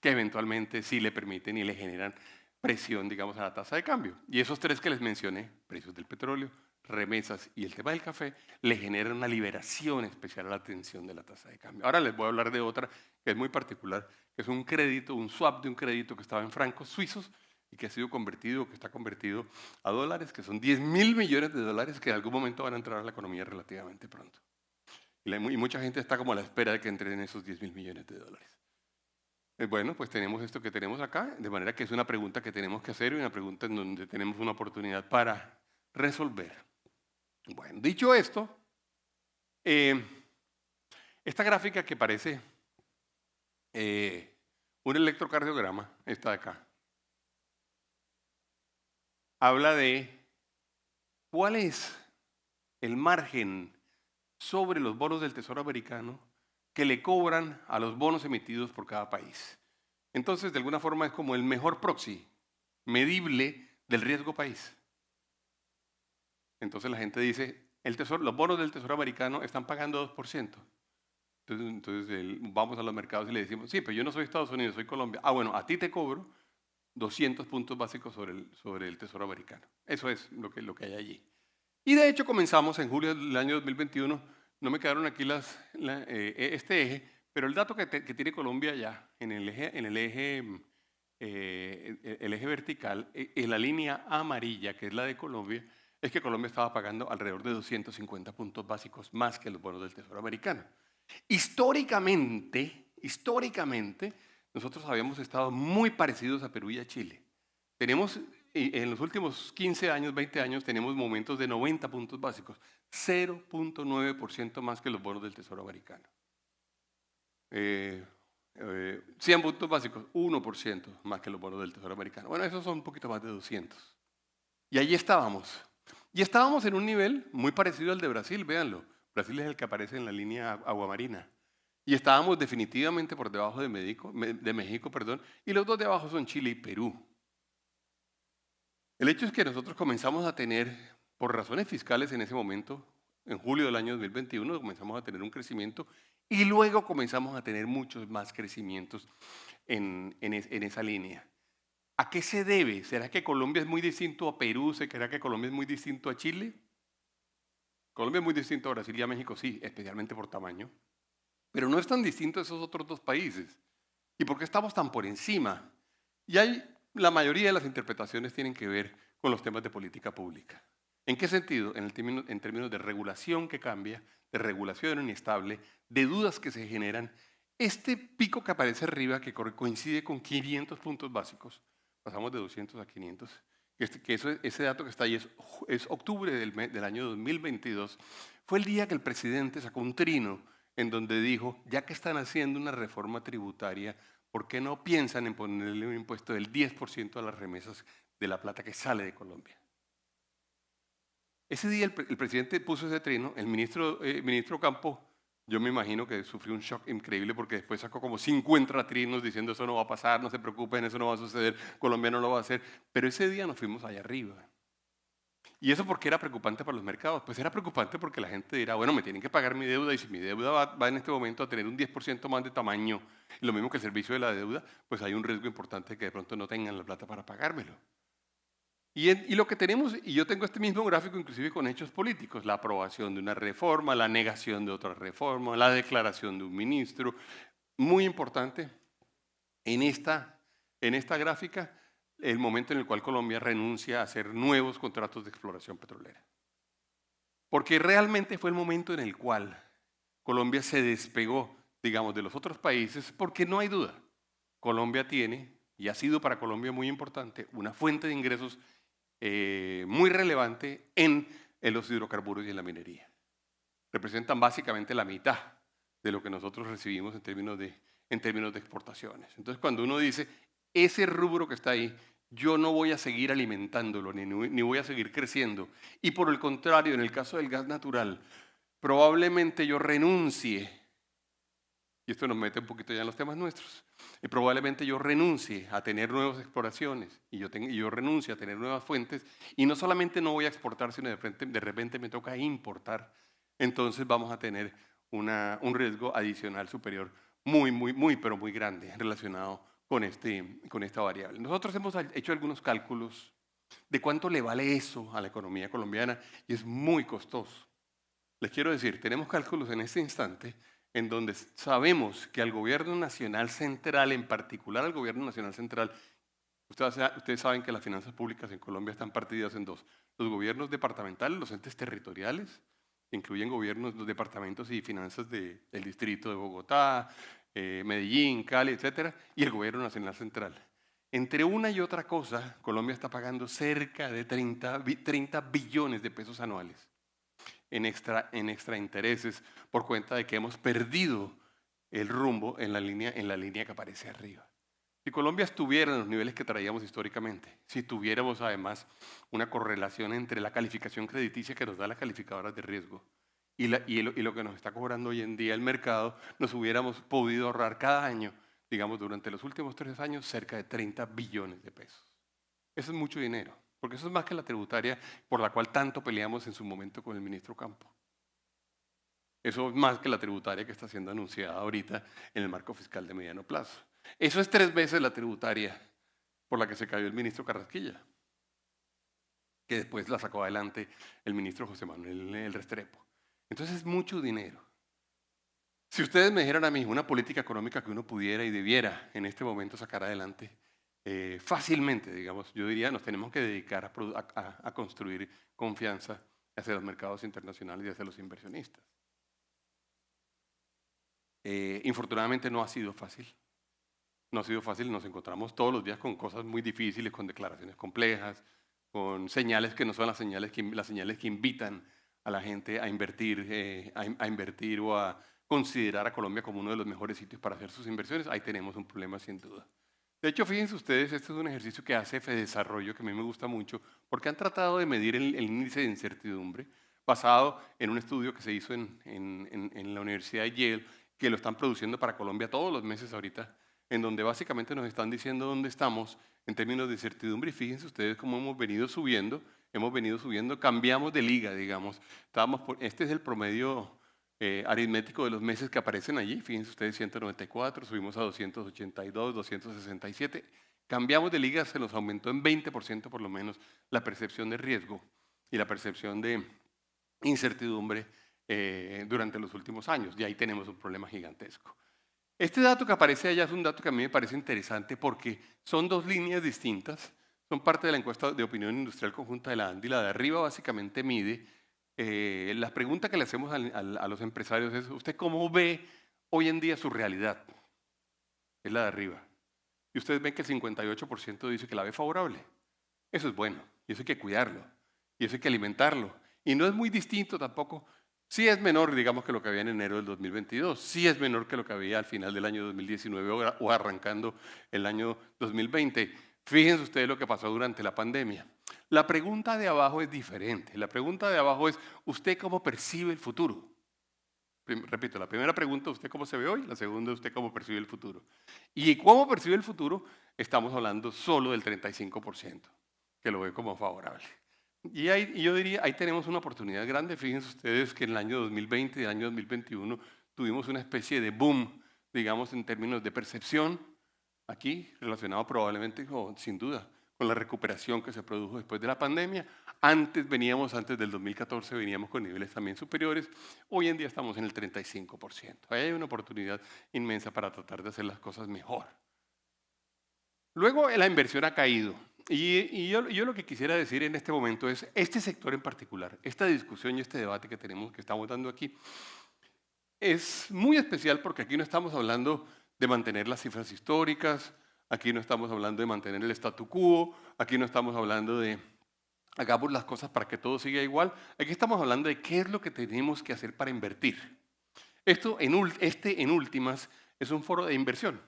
que eventualmente sí le permiten y le generan presión, digamos, a la tasa de cambio. Y esos tres que les mencioné, precios del petróleo, remesas y el tema del café, le generan una liberación especial a la tensión de la tasa de cambio. Ahora les voy a hablar de otra que es muy particular, que es un crédito, un swap de un crédito que estaba en francos suizos y que está convertido a dólares, que son $10.000 millones que en algún momento van a entrar a la economía relativamente pronto. Y mucha gente está como a la espera de que entren esos $10.000 millones. Bueno, pues tenemos esto que tenemos acá, de manera que es una pregunta que tenemos que hacer y una pregunta en donde tenemos una oportunidad para resolver. Bueno, dicho esto, esta gráfica que parece un electrocardiograma, esta de acá, habla de cuál es el margen sobre los bonos del Tesoro americano que le cobran a los bonos emitidos por cada país. Entonces, de alguna forma es como el mejor proxy medible del riesgo país. Entonces la gente dice, los bonos del Tesoro americano están pagando 2%. Entonces vamos a los mercados y le decimos, sí, pero yo no soy Estados Unidos, soy Colombia. Ah, bueno, a ti te cobro 200 puntos básicos sobre el Tesoro americano. Eso es lo que hay allí. Y de hecho comenzamos en julio del año 2021, no me quedaron aquí este eje, pero el dato que tiene Colombia ya en el eje vertical, en la línea amarilla, que es la de Colombia, es que Colombia estaba pagando alrededor de 250 puntos básicos más que los bonos del Tesoro americano. Históricamente, nosotros habíamos estado muy parecidos a Perú y a Chile. En los últimos 15 años, 20 años, tenemos momentos de 90 puntos básicos, 0.9% más que los bonos del Tesoro americano. 100 puntos básicos, 1% más que los bonos del Tesoro americano. Bueno, esos son un poquito más de 200. Y allí estábamos. Y estábamos en un nivel muy parecido al de Brasil, véanlo. Brasil es el que aparece en la línea aguamarina. Y estábamos definitivamente por debajo de México, y los dos de abajo son Chile y Perú. El hecho es que nosotros comenzamos a tener, por razones fiscales en ese momento, en julio del año 2021, comenzamos a tener un crecimiento y luego comenzamos a tener muchos más crecimientos en esa línea. ¿A qué se debe? ¿Será que Colombia es muy distinto a Perú? ¿Será que Colombia es muy distinto a Chile? Colombia es muy distinto a Brasil y a México, sí, especialmente por tamaño. Pero no es tan distinto a esos otros dos países. ¿Y por qué estamos tan por encima? Y la mayoría de las interpretaciones tienen que ver con los temas de política pública. ¿En qué sentido? En términos de regulación que cambia, de regulación inestable, de dudas que se generan. Este pico que aparece arriba, que coincide con 500 puntos básicos, pasamos de 200 a 500, ese dato que está ahí es octubre del año 2022, fue el día que el presidente sacó un trino en donde dijo, ya que están haciendo una reforma tributaria, ¿por qué no piensan en ponerle un impuesto del 10% a las remesas de la plata que sale de Colombia? Ese día el presidente puso ese trino, el ministro Campo, yo me imagino que sufrió un shock increíble porque después sacó como 50 trinos diciendo eso no va a pasar, no se preocupen, eso no va a suceder, Colombia no lo va a hacer. Pero ese día nos fuimos allá arriba. ¿Y eso por qué era preocupante para los mercados? Pues era preocupante porque la gente dirá, bueno, me tienen que pagar mi deuda y si mi deuda va en este momento a tener un 10% más de tamaño, y lo mismo que el servicio de la deuda, pues hay un riesgo importante de que de pronto no tengan la plata para pagármelo. Y lo que tenemos, y yo tengo este mismo gráfico inclusive con hechos políticos, la aprobación de una reforma, la negación de otra reforma, la declaración de un ministro. Muy importante en esta gráfica, el momento en el cual Colombia renuncia a hacer nuevos contratos de exploración petrolera. Porque realmente fue el momento en el cual Colombia se despegó, digamos, de los otros países, porque no hay duda, Colombia tiene, y ha sido para Colombia muy importante, una fuente de ingresos muy relevante en los hidrocarburos y en la minería. Representan básicamente la mitad de lo que nosotros recibimos en términos de exportaciones. Entonces, cuando uno dice, ese rubro que está ahí, yo no voy a seguir alimentándolo, ni voy a seguir creciendo. Y por el contrario, en el caso del gas natural, probablemente yo renuncie, y esto nos mete un poquito ya en los temas nuestros, y probablemente yo renuncie a tener nuevas exploraciones, y yo renuncie a tener nuevas fuentes, y no solamente no voy a exportar, sino de repente me toca importar. Entonces vamos a tener un riesgo adicional superior pero muy grande relacionado con esta variable. Nosotros hemos hecho algunos cálculos de cuánto le vale eso a la economía colombiana y es muy costoso. Les quiero decir, tenemos cálculos en este instante en donde sabemos que al gobierno nacional central, en particular al gobierno nacional central, ustedes saben que las finanzas públicas en Colombia están partidas en dos. Los gobiernos departamentales, los entes territoriales, que incluyen los departamentos y finanzas del distrito de Bogotá, Medellín, Cali, etc., y el gobierno nacional central. Entre una y otra cosa, Colombia está pagando cerca de 30 billones de pesos anuales en extra intereses por cuenta de que hemos perdido el rumbo en la línea que aparece arriba. Si Colombia estuviera en los niveles que traíamos históricamente, si tuviéramos además una correlación entre la calificación crediticia que nos da las calificadoras de riesgo y lo que nos está cobrando hoy en día el mercado, nos hubiéramos podido ahorrar cada año, digamos, durante los últimos 3 años, cerca de 30 billones de pesos. Eso es mucho dinero, porque eso es más que la tributaria por la cual tanto peleamos en su momento con el ministro Campo. Eso es más que la tributaria que está siendo anunciada ahorita en el marco fiscal de mediano plazo. Eso es 3 veces la tributaria por la que se cayó el ministro Carrasquilla, que después la sacó adelante el ministro José Manuel Restrepo. Entonces es mucho dinero. Si ustedes me dijeran a mí una política económica que uno pudiera y debiera en este momento sacar adelante, fácilmente, digamos, yo diría, nos tenemos que dedicar a construir confianza hacia los mercados internacionales y hacia los inversionistas. Infortunadamente no ha sido fácil. No ha sido fácil, nos encontramos todos los días con cosas muy difíciles, con declaraciones complejas, con señales que no son las señales que invitan a la gente a invertir o a considerar a Colombia como uno de los mejores sitios para hacer sus inversiones. Ahí tenemos un problema sin duda. De hecho, fíjense ustedes, este es un ejercicio que hace FEDesarrollo, que a mí me gusta mucho, porque han tratado de medir el índice de incertidumbre basado en un estudio que se hizo en la Universidad de Yale, que lo están produciendo para Colombia todos los meses ahorita, en donde básicamente nos están diciendo dónde estamos en términos de incertidumbre. Y fíjense ustedes cómo hemos venido subiendo, cambiamos de liga, digamos. Este es el promedio aritmético de los meses que aparecen allí. Fíjense ustedes, 194, subimos a 282, 267. Cambiamos de liga, se nos aumentó en 20% por lo menos la percepción de riesgo y la percepción de incertidumbre durante los últimos años. Y ahí tenemos un problema gigantesco. Este dato que aparece allá es un dato que a mí me parece interesante porque son 2 líneas distintas, son parte de la encuesta de opinión industrial conjunta de la ANDI. La de arriba básicamente mide, la pregunta que le hacemos a los empresarios es, ¿usted cómo ve hoy en día su realidad? Es la de arriba. Y ustedes ven que el 58% dice que la ve favorable. Eso es bueno, y eso hay que cuidarlo, y eso hay que alimentarlo. Y no es muy distinto tampoco. Sí es menor, digamos, que lo que había en enero del 2022. Sí es menor que lo que había al final del año 2019 o arrancando el año 2020. Fíjense ustedes lo que pasó durante la pandemia. La pregunta de abajo es diferente. La pregunta de abajo es, ¿usted cómo percibe el futuro? Repito, la primera pregunta, ¿usted cómo se ve hoy? La segunda, ¿usted cómo percibe el futuro? Y cómo percibe el futuro, estamos hablando solo del 35%, que lo ve como favorable. Y yo diría, ahí tenemos una oportunidad grande. Fíjense ustedes que en el año 2020 y el año 2021 tuvimos una especie de boom, digamos, en términos de percepción, aquí relacionado probablemente, sin duda, con la recuperación que se produjo después de la pandemia. Antes del 2014, veníamos con niveles también superiores. Hoy en día estamos en el 35%. Ahí hay una oportunidad inmensa para tratar de hacer las cosas mejor. Luego la inversión ha caído. Y yo lo que quisiera decir en este momento es, este sector en particular, esta discusión y este debate que estamos dando aquí, es muy especial porque aquí no estamos hablando de mantener las cifras históricas, aquí no estamos hablando de mantener el statu quo, aquí no estamos hablando de hagamos las cosas para que todo siga igual, aquí estamos hablando de qué es lo que tenemos que hacer para invertir. Esto, en últimas, es un foro de inversión.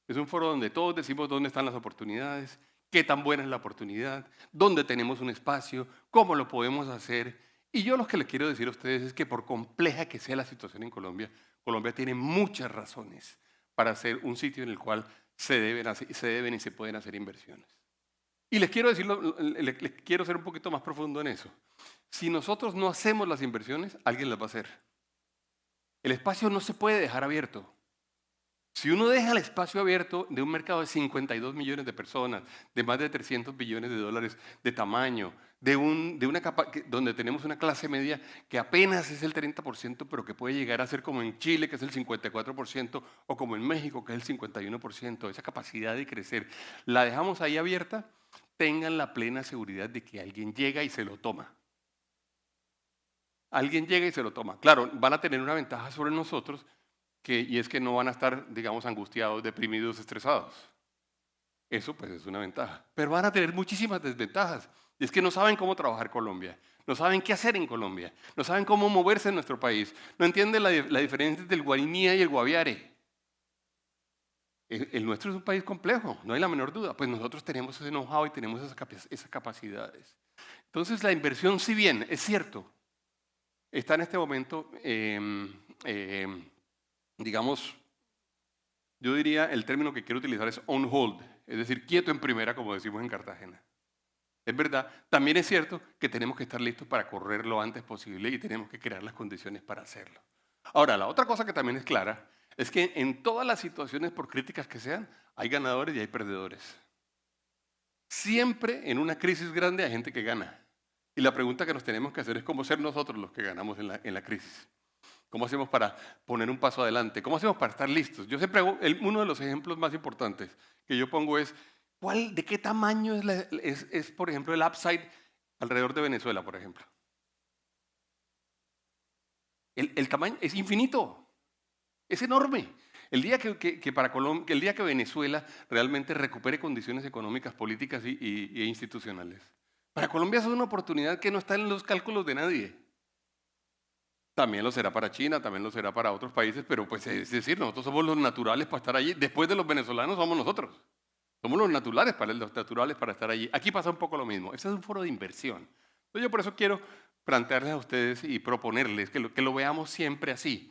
Es un foro donde todos decimos dónde están las oportunidades, qué tan buena es la oportunidad, dónde tenemos un espacio, cómo lo podemos hacer. Y yo lo que les quiero decir a ustedes es que por compleja que sea la situación en Colombia, Colombia tiene muchas razones para ser un sitio en el cual se deben y se pueden hacer inversiones. Y les quiero les quiero ser un poquito más profundo en eso. Si nosotros no hacemos las inversiones, alguien las va a hacer. El espacio no se puede dejar abierto. Si uno deja el espacio abierto de un mercado de 52 millones de personas, de más de 300 billones de dólares de tamaño, donde tenemos una clase media que apenas es el 30%, pero que puede llegar a ser como en Chile, que es el 54%, o como en México, que es el 51%, esa capacidad de crecer, la dejamos ahí abierta, tengan la plena seguridad de que alguien llega y se lo toma. Alguien llega y se lo toma. Claro, van a tener una ventaja sobre nosotros, y es que no van a estar, digamos, angustiados, deprimidos, estresados. Eso pues es una ventaja. Pero van a tener muchísimas desventajas. Y es que no saben cómo trabajar Colombia, no saben qué hacer en Colombia, no saben cómo moverse en nuestro país, no entienden la diferencia entre el Guainía y el Guaviare. El nuestro es un país complejo, no hay la menor duda. Pues nosotros tenemos ese know-how y tenemos esas capacidades. Entonces la inversión, si bien es cierto, está en este momento, digamos, yo diría el término que quiero utilizar es on hold, es decir, quieto en primera, como decimos en Cartagena. Es verdad, también es cierto que tenemos que estar listos para correr lo antes posible y tenemos que crear las condiciones para hacerlo. Ahora, la otra cosa que también es clara es que en todas las situaciones, por críticas que sean, hay ganadores y hay perdedores. Siempre en una crisis grande hay gente que gana. Y la pregunta que nos tenemos que hacer es cómo ser nosotros los que ganamos en la crisis. ¿Cómo hacemos para poner un paso adelante? ¿Cómo hacemos para estar listos? Yo siempre hago, uno de los ejemplos más importantes que yo pongo es, ¿de qué tamaño es, por ejemplo, el upside alrededor de Venezuela, por ejemplo? El tamaño es infinito, es enorme. El día el día que Venezuela realmente recupere condiciones económicas, políticas e institucionales, para Colombia es una oportunidad que no está en los cálculos de nadie. También lo será para China, también lo será para otros países, pero pues es decir, nosotros somos los naturales para estar allí. Después de los venezolanos somos nosotros. Somos los naturales para estar allí. Aquí pasa un poco lo mismo. Este es un foro de inversión. Entonces yo por eso quiero plantearles a ustedes y proponerles que lo veamos siempre así.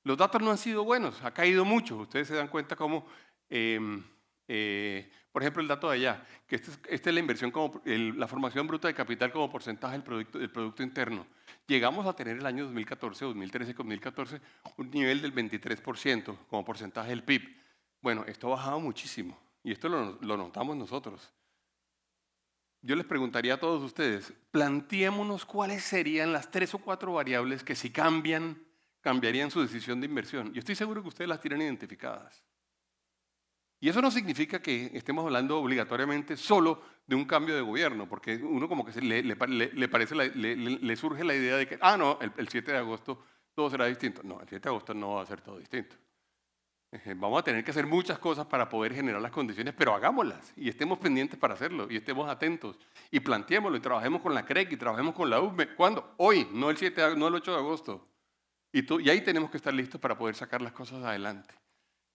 Los datos no han sido buenos, ha caído mucho. Ustedes se dan cuenta cómo, por ejemplo, el dato de allá, que esta es la inversión, la formación bruta de capital como porcentaje del Producto Interno. Llegamos a tener el año 2014, 2013, 2014, un nivel del 23% como porcentaje del PIB. Bueno, esto ha bajado muchísimo y esto lo notamos nosotros. Yo les preguntaría a todos ustedes, planteémonos cuáles serían las 3 o 4 variables que si cambiarían su decisión de inversión. Yo estoy seguro que ustedes las tienen identificadas. Y eso no significa que estemos hablando obligatoriamente solo de un cambio de gobierno, porque uno como que le surge la idea de que, no, el 7 de agosto todo será distinto. No, el 7 de agosto no va a ser todo distinto. Vamos a tener que hacer muchas cosas para poder generar las condiciones, pero hagámoslas y estemos pendientes para hacerlo y estemos atentos y planteémoslo y trabajemos con la CREC y trabajemos con la UME. ¿Cuándo? Hoy, no el 8 de agosto. Y ahí tenemos que estar listos para poder sacar las cosas adelante.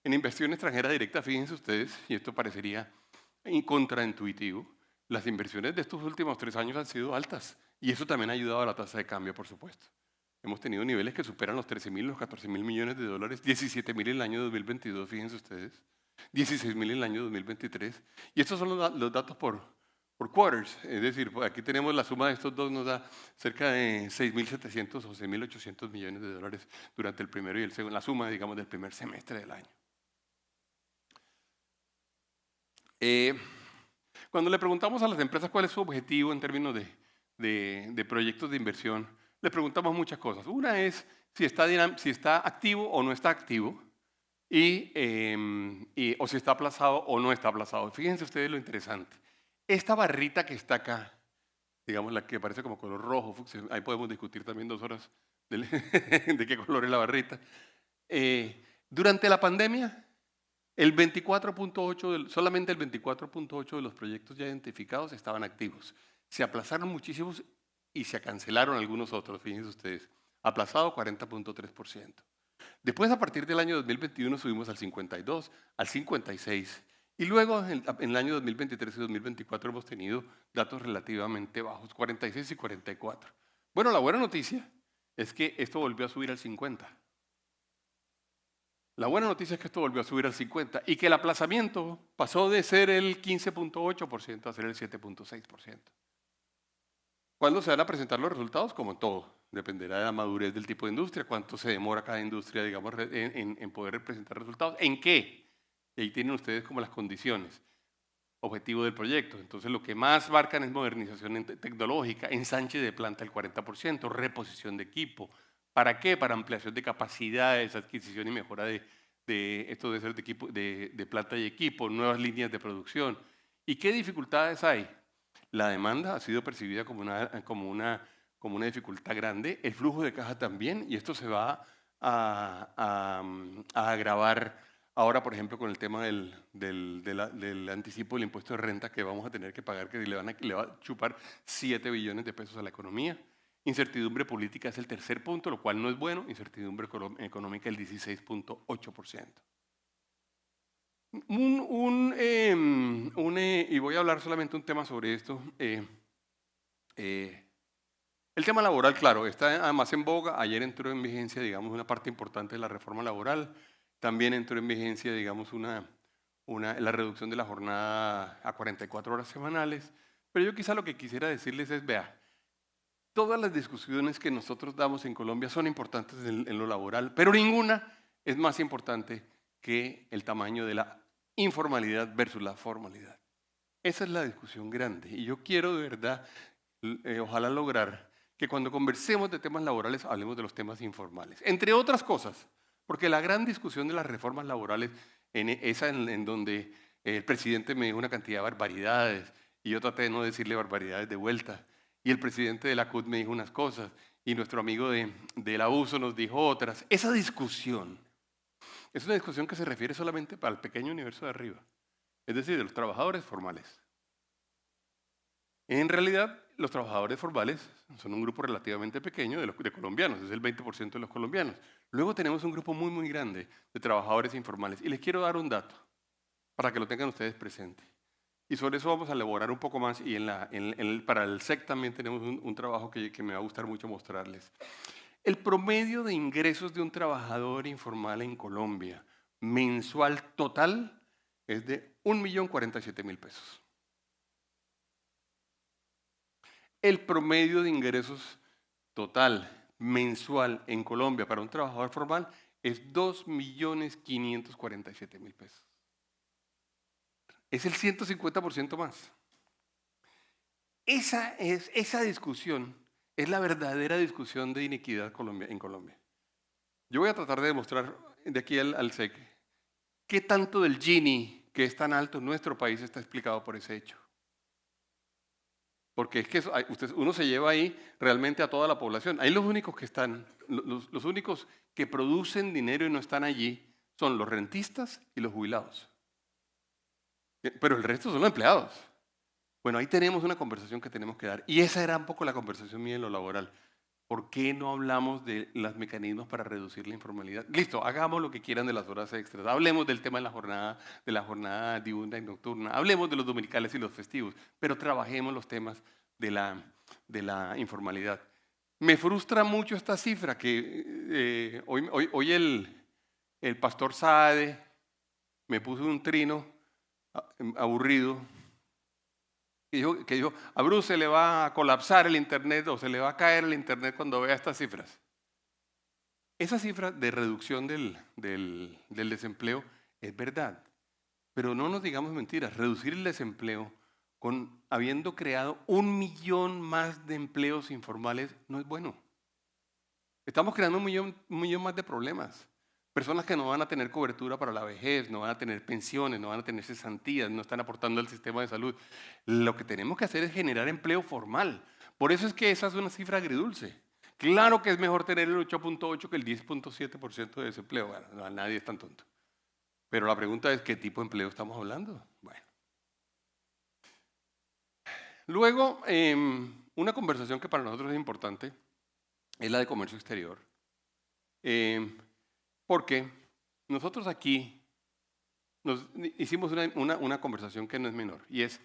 En inversión extranjera directa, fíjense ustedes, y esto parecería contraintuitivo, las inversiones de estos últimos 3 años han sido altas y eso también ha ayudado a la tasa de cambio, por supuesto. Hemos tenido niveles que superan los 13.000, los 14.000 millones de dólares, 17.000 en el año 2022, fíjense ustedes, 16.000 en el año 2023. Y estos son los datos por quarters, es decir, aquí tenemos la suma de estos dos, nos da cerca de 6.700 o 6.800 millones de dólares durante el primero y el segundo, la suma, digamos, del primer semestre del año. Cuando le preguntamos a las empresas cuál es su objetivo en términos de proyectos de inversión, le preguntamos muchas cosas. Una es si está activo o no está activo o si está aplazado o no está aplazado. Fíjense ustedes lo interesante. Esta barrita que está acá, digamos la que parece como color rojo, ahí podemos discutir también 2 horas de qué color es la barrita. Durante la pandemia, solamente el 24.8% de los proyectos ya identificados estaban activos. Se aplazaron muchísimos y se cancelaron algunos otros, fíjense ustedes. Aplazado 40.3%. Después, a partir del año 2021, subimos al 52, al 56. Y luego, en el año 2023 y 2024, hemos tenido datos relativamente bajos, 46 y 44. Bueno, la buena noticia es que esto volvió a subir al 50. La buena noticia es que esto volvió a subir al 50 y que el aplazamiento pasó de ser el 15.8% a ser el 7.6%. ¿Cuándo se van a presentar los resultados? Como en todo, dependerá de la madurez del tipo de industria, cuánto se demora cada industria, digamos, en poder presentar resultados. ¿En qué? Y ahí tienen ustedes como las condiciones. Objetivo del proyecto. Entonces, lo que más marcan es modernización tecnológica, ensanche de planta el 40%, reposición de equipo. ¿Para qué? Para ampliación de capacidades, adquisición y mejora de planta y equipo, nuevas líneas de producción. ¿Y qué dificultades hay? La demanda ha sido percibida como una dificultad grande, el flujo de caja también, y esto se va a agravar Ahora, por ejemplo, con el tema del anticipo del impuesto de renta que vamos a tener que pagar, que le va a chupar 7 billones de pesos a la economía. Incertidumbre política es el tercer punto, lo cual no es bueno. Incertidumbre económica el 16.8%. Y voy a hablar solamente un tema sobre esto. El tema laboral, claro, está además en boga. Ayer entró en vigencia, digamos, una parte importante de la reforma laboral. También entró en vigencia, digamos, la reducción de la jornada a 44 horas semanales. Pero yo quizá lo que quisiera decirles es, vea, todas las discusiones que nosotros damos en Colombia son importantes en lo laboral, pero ninguna es más importante que el tamaño de la informalidad versus la formalidad. Esa es la discusión grande. Y yo quiero de verdad, ojalá lograr que cuando conversemos de temas laborales hablemos de los temas informales. Entre otras cosas, porque la gran discusión de las reformas laborales, en donde el presidente me dijo una cantidad de barbaridades y yo traté de no decirle barbaridades de vuelta, y el presidente de la CUT me dijo unas cosas y nuestro amigo del abuso nos dijo otras. Esa discusión es una discusión que se refiere solamente al pequeño universo de arriba, es decir, de los trabajadores formales. En realidad, los trabajadores formales son un grupo relativamente pequeño de colombianos, es el 20% de los colombianos. Luego tenemos un grupo muy, muy grande de trabajadores informales. Y les quiero dar un dato para que lo tengan ustedes presente. Y sobre eso vamos a elaborar un poco más. Y para el SEC también tenemos un trabajo que me va a gustar mucho mostrarles. El promedio de ingresos de un trabajador informal en Colombia mensual total es de 1.047.000 pesos. El promedio de ingresos total mensual en Colombia para un trabajador formal es 2.547.000 pesos. Es el 150% más. Esa discusión es la verdadera discusión de inequidad en Colombia. Yo voy a tratar de demostrar de aquí al SEC qué tanto del Gini, que es tan alto en nuestro país, está explicado por ese hecho. Porque es que uno se lleva ahí realmente a toda la población. Ahí los únicos que están, los únicos que producen dinero y no están allí son los rentistas y los jubilados. Pero el resto son los empleados. Bueno, ahí tenemos una conversación que tenemos que dar. Y esa era un poco la conversación mía en lo laboral. ¿Por qué no hablamos de los mecanismos para reducir la informalidad? Listo, hagamos lo que quieran de las horas extras. Hablemos del tema de la jornada diurna y nocturna. Hablemos de los dominicales y los festivos. Pero trabajemos los temas de la informalidad. Me frustra mucho esta cifra que hoy el pastor Saade me puso un trino aburrido que dijo, a Bruce se le va a colapsar el internet o se le va a caer el internet cuando vea estas cifras. Esa cifra de reducción del desempleo es verdad, pero no nos digamos mentiras. Reducir el desempleo habiendo creado 1 millón más de empleos informales no es bueno. Estamos creando un millón más de problemas. Personas que no van a tener cobertura para la vejez, no van a tener pensiones, no van a tener cesantías, no están aportando al sistema de salud. Lo que tenemos que hacer es generar empleo formal. Por eso es que esa es una cifra agridulce. Claro que es mejor tener el 8.8 que el 10.7% de desempleo. Bueno, nadie es tan tonto. Pero la pregunta es, ¿qué tipo de empleo estamos hablando? Bueno. Luego, una conversación que para nosotros es importante es la de comercio exterior. Porque nosotros aquí hicimos una conversación que no es menor, y es,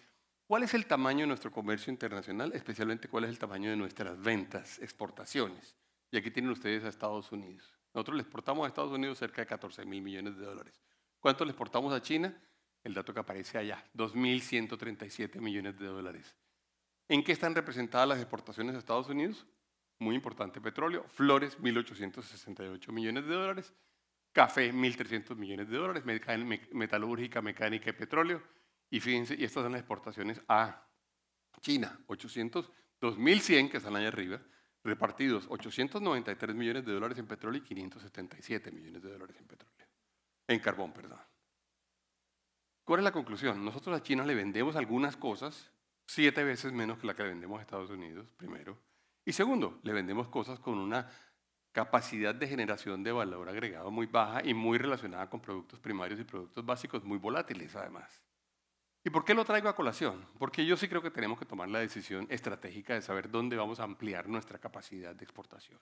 ¿cuál es el tamaño de nuestro comercio internacional? Especialmente, ¿cuál es el tamaño de nuestras ventas, exportaciones? Y aquí tienen ustedes a Estados Unidos. Nosotros le exportamos a Estados Unidos cerca de 14.000 millones de dólares. ¿Cuánto le exportamos a China? El dato que aparece allá, 2.137 millones de dólares. ¿En qué están representadas las exportaciones a Estados Unidos? Muy importante, petróleo. Flores, 1.868 millones de dólares. Café, 1.300 millones de dólares. Metalúrgica, mecánica y petróleo. Y fíjense, y estas son las exportaciones a China. 2.100 que están allá arriba, repartidos 893 millones de dólares en petróleo y 577 millones de dólares en petróleo. En carbón, perdón. ¿Cuál es la conclusión? Nosotros a China le vendemos algunas cosas 7 veces menos que la que le vendemos a Estados Unidos, primero. Y segundo, le vendemos cosas con una capacidad de generación de valor agregado muy baja y muy relacionada con productos primarios y productos básicos muy volátiles además. ¿Y por qué lo traigo a colación? Porque yo sí creo que tenemos que tomar la decisión estratégica de saber dónde vamos a ampliar nuestra capacidad de exportación.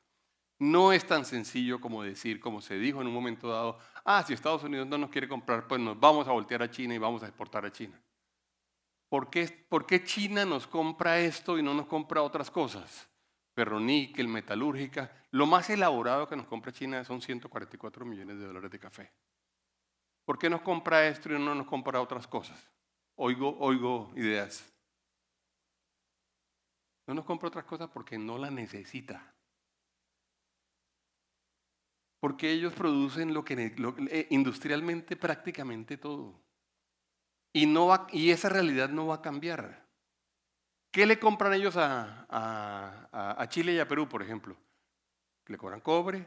No es tan sencillo como decir, como se dijo en un momento dado, si Estados Unidos no nos quiere comprar, pues nos vamos a voltear a China y vamos a exportar a China. ¿Por qué China nos compra esto y no nos compra otras cosas? Ferroníquel, metalúrgica. Lo más elaborado que nos compra China son 144 millones de dólares de café. ¿Por qué nos compra esto y no nos compra otras cosas? Oigo ideas. No nos compra otras cosas porque no las necesita. Porque ellos producen industrialmente prácticamente todo. Y esa realidad no va a cambiar. ¿Qué le compran ellos a Chile y a Perú, por ejemplo? Le compran cobre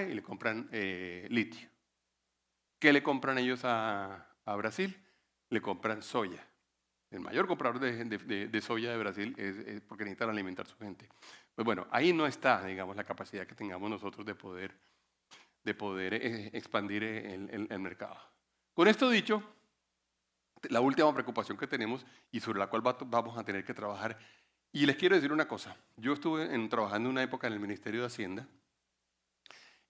y le compran litio. ¿Qué le compran ellos a Brasil? Le compran soya. El mayor comprador de soya de Brasil es porque necesitan alimentar a su gente. Pues bueno, ahí no está, digamos, la capacidad que tengamos nosotros de poder expandir el mercado. Con esto dicho, la última preocupación que tenemos y sobre la cual vamos a tener que trabajar, y les quiero decir una cosa, yo estuve trabajando una época en el Ministerio de Hacienda,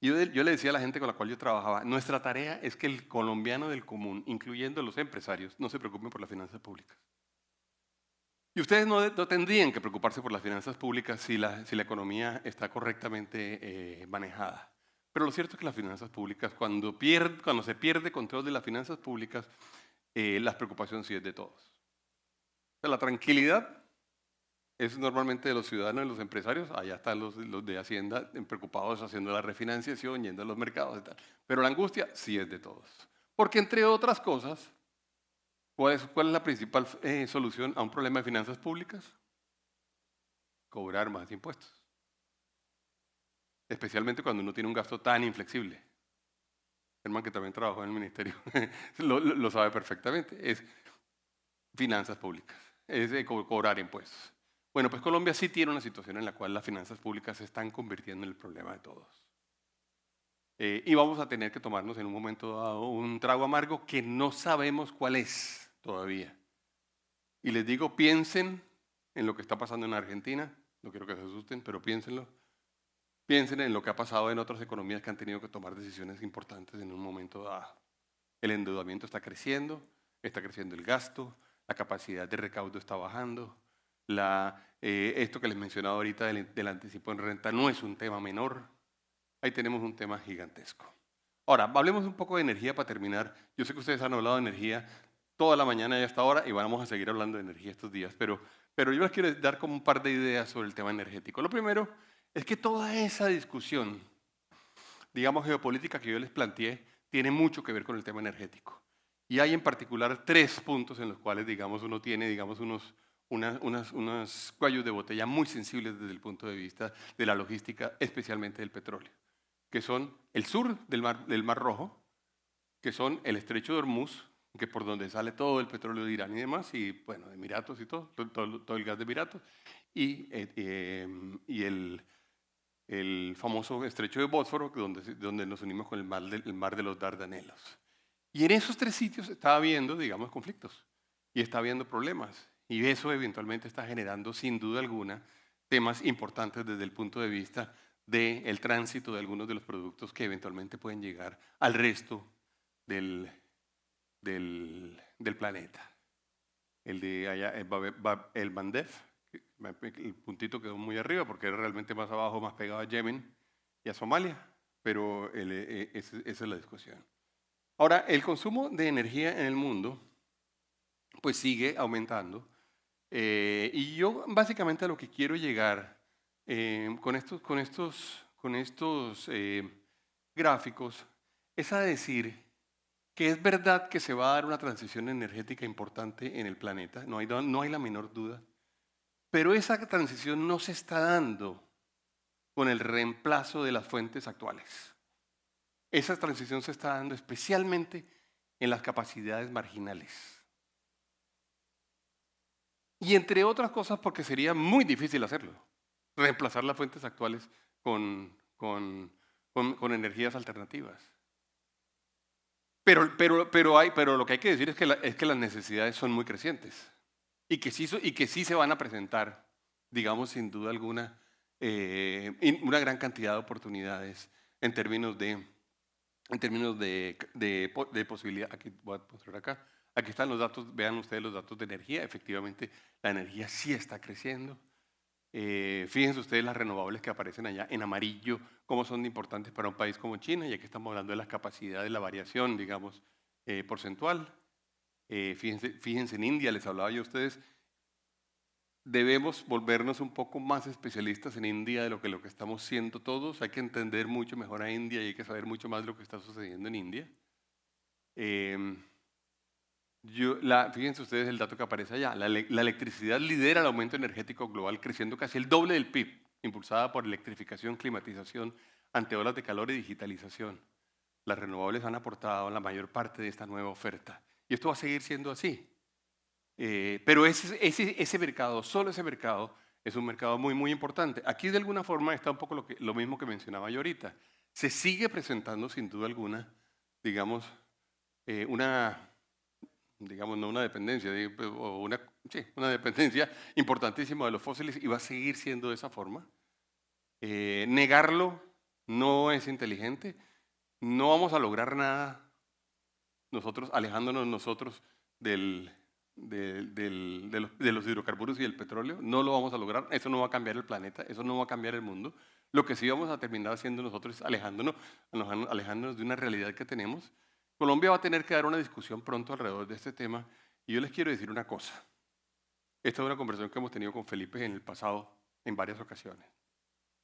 y yo le decía a la gente con la cual yo trabajaba, nuestra tarea es que el colombiano del común, incluyendo los empresarios, no se preocupen por las finanzas públicas. Y ustedes no tendrían que preocuparse por las finanzas públicas si la economía está correctamente manejada. Pero lo cierto es que las finanzas públicas, cuando se pierde control de las finanzas públicas, las preocupaciones sí es de todos. O sea, la tranquilidad es normalmente de los ciudadanos y los empresarios, allá están los de Hacienda preocupados haciendo la refinanciación, yendo a los mercados y tal. Pero la angustia sí es de todos. Porque entre otras cosas, ¿cuál es la principal solución a un problema de finanzas públicas? Cobrar más impuestos. Especialmente cuando uno tiene un gasto tan inflexible. Germán, que también trabajó en el ministerio, lo sabe perfectamente. Es finanzas públicas, es cobrar impuestos. Bueno, pues Colombia sí tiene una situación en la cual las finanzas públicas se están convirtiendo en el problema de todos. Y vamos a tener que tomarnos en un momento dado un trago amargo que no sabemos cuál es todavía. Y les digo, piensen en lo que está pasando en Argentina, no quiero que se asusten, pero piénsenlo. Piensen en lo que ha pasado en otras economías que han tenido que tomar decisiones importantes en un momento dado. El endeudamiento está creciendo el gasto, la capacidad de recaudo está bajando, esto que les mencionaba ahorita del anticipo en renta no es un tema menor, ahí tenemos un tema gigantesco. Ahora, hablemos un poco de energía para terminar. Yo sé que ustedes han hablado de energía toda la mañana y hasta ahora y vamos a seguir hablando de energía estos días, pero yo les quiero dar como un par de ideas sobre el tema energético. Lo primero es que toda esa discusión, digamos, geopolítica que yo les planteé, tiene mucho que ver con el tema energético. Y hay en particular 3 puntos en los cuales, digamos, uno tiene, digamos, unos cuellos de botella muy sensibles desde el punto de vista de la logística, especialmente del petróleo, que son el sur del Mar Rojo, que son el estrecho de Hormuz, que es por donde sale todo el petróleo de Irán y demás, y bueno, de Emiratos y todo el gas de Emiratos, y el famoso estrecho de Bósforo, donde nos unimos con el mar de los Dardanelos. Y en esos 3 sitios está habiendo, digamos, conflictos y está habiendo problemas. Y eso eventualmente está generando, sin duda alguna, temas importantes desde el punto de vista del tránsito de algunos de los productos que eventualmente pueden llegar al resto del planeta. El de allá, el Bandef, el puntito quedó muy arriba porque era realmente más abajo, más pegado a Yemen y a Somalia, pero esa es la discusión. Ahora, el consumo de energía en el mundo pues sigue aumentando y yo básicamente a lo que quiero llegar con estos gráficos es a decir que es verdad que se va a dar una transición energética importante en el planeta, no hay la menor duda, pero esa transición no se está dando con el reemplazo de las fuentes actuales. Esa transición se está dando especialmente en las capacidades marginales. Y entre otras cosas porque sería muy difícil hacerlo, reemplazar las fuentes actuales con con energías alternativas. Pero lo que hay que decir es que las necesidades son muy crecientes y que sí se van a presentar, digamos, sin duda alguna, una gran cantidad de oportunidades en términos de posibilidad. Aquí voy a mostrar acá. Aquí están los datos, vean ustedes los datos de energía. Efectivamente, la energía sí está creciendo. Fíjense ustedes las renovables que aparecen allá en amarillo, cómo son importantes para un país como China, y aquí estamos hablando de las capacidades, la variación, digamos, porcentual. Fíjense en India, les hablaba yo a ustedes, debemos volvernos un poco más especialistas en India de lo que estamos siendo todos. Hay que entender mucho mejor a India y hay que saber mucho más de lo que está sucediendo en India. Fíjense ustedes el dato que aparece allá. La electricidad lidera el aumento energético global, creciendo casi el doble del PIB, impulsada por electrificación, climatización, ante olas de calor y digitalización. Las renovables han aportado la mayor parte de esta nueva oferta. Y esto va a seguir siendo así. Pero ese mercado, solo ese mercado, es un mercado muy, muy importante. Aquí de alguna forma está un poco lo mismo que mencionaba yo ahorita. Se sigue presentando sin duda alguna, digamos, no una dependencia, o una dependencia importantísima de los fósiles y va a seguir siendo de esa forma. Negarlo no es inteligente. No vamos a lograr nada alejándonos nosotros de los hidrocarburos y del petróleo. No lo vamos a lograr. Eso no va a cambiar el planeta, eso no va a cambiar el mundo. Lo que sí vamos a terminar haciendo nosotros es alejándonos de una realidad que tenemos. Colombia va a tener que dar una discusión pronto alrededor de este tema. Y yo les quiero decir una cosa. Esta es una conversación que hemos tenido con Felipe en el pasado en varias ocasiones.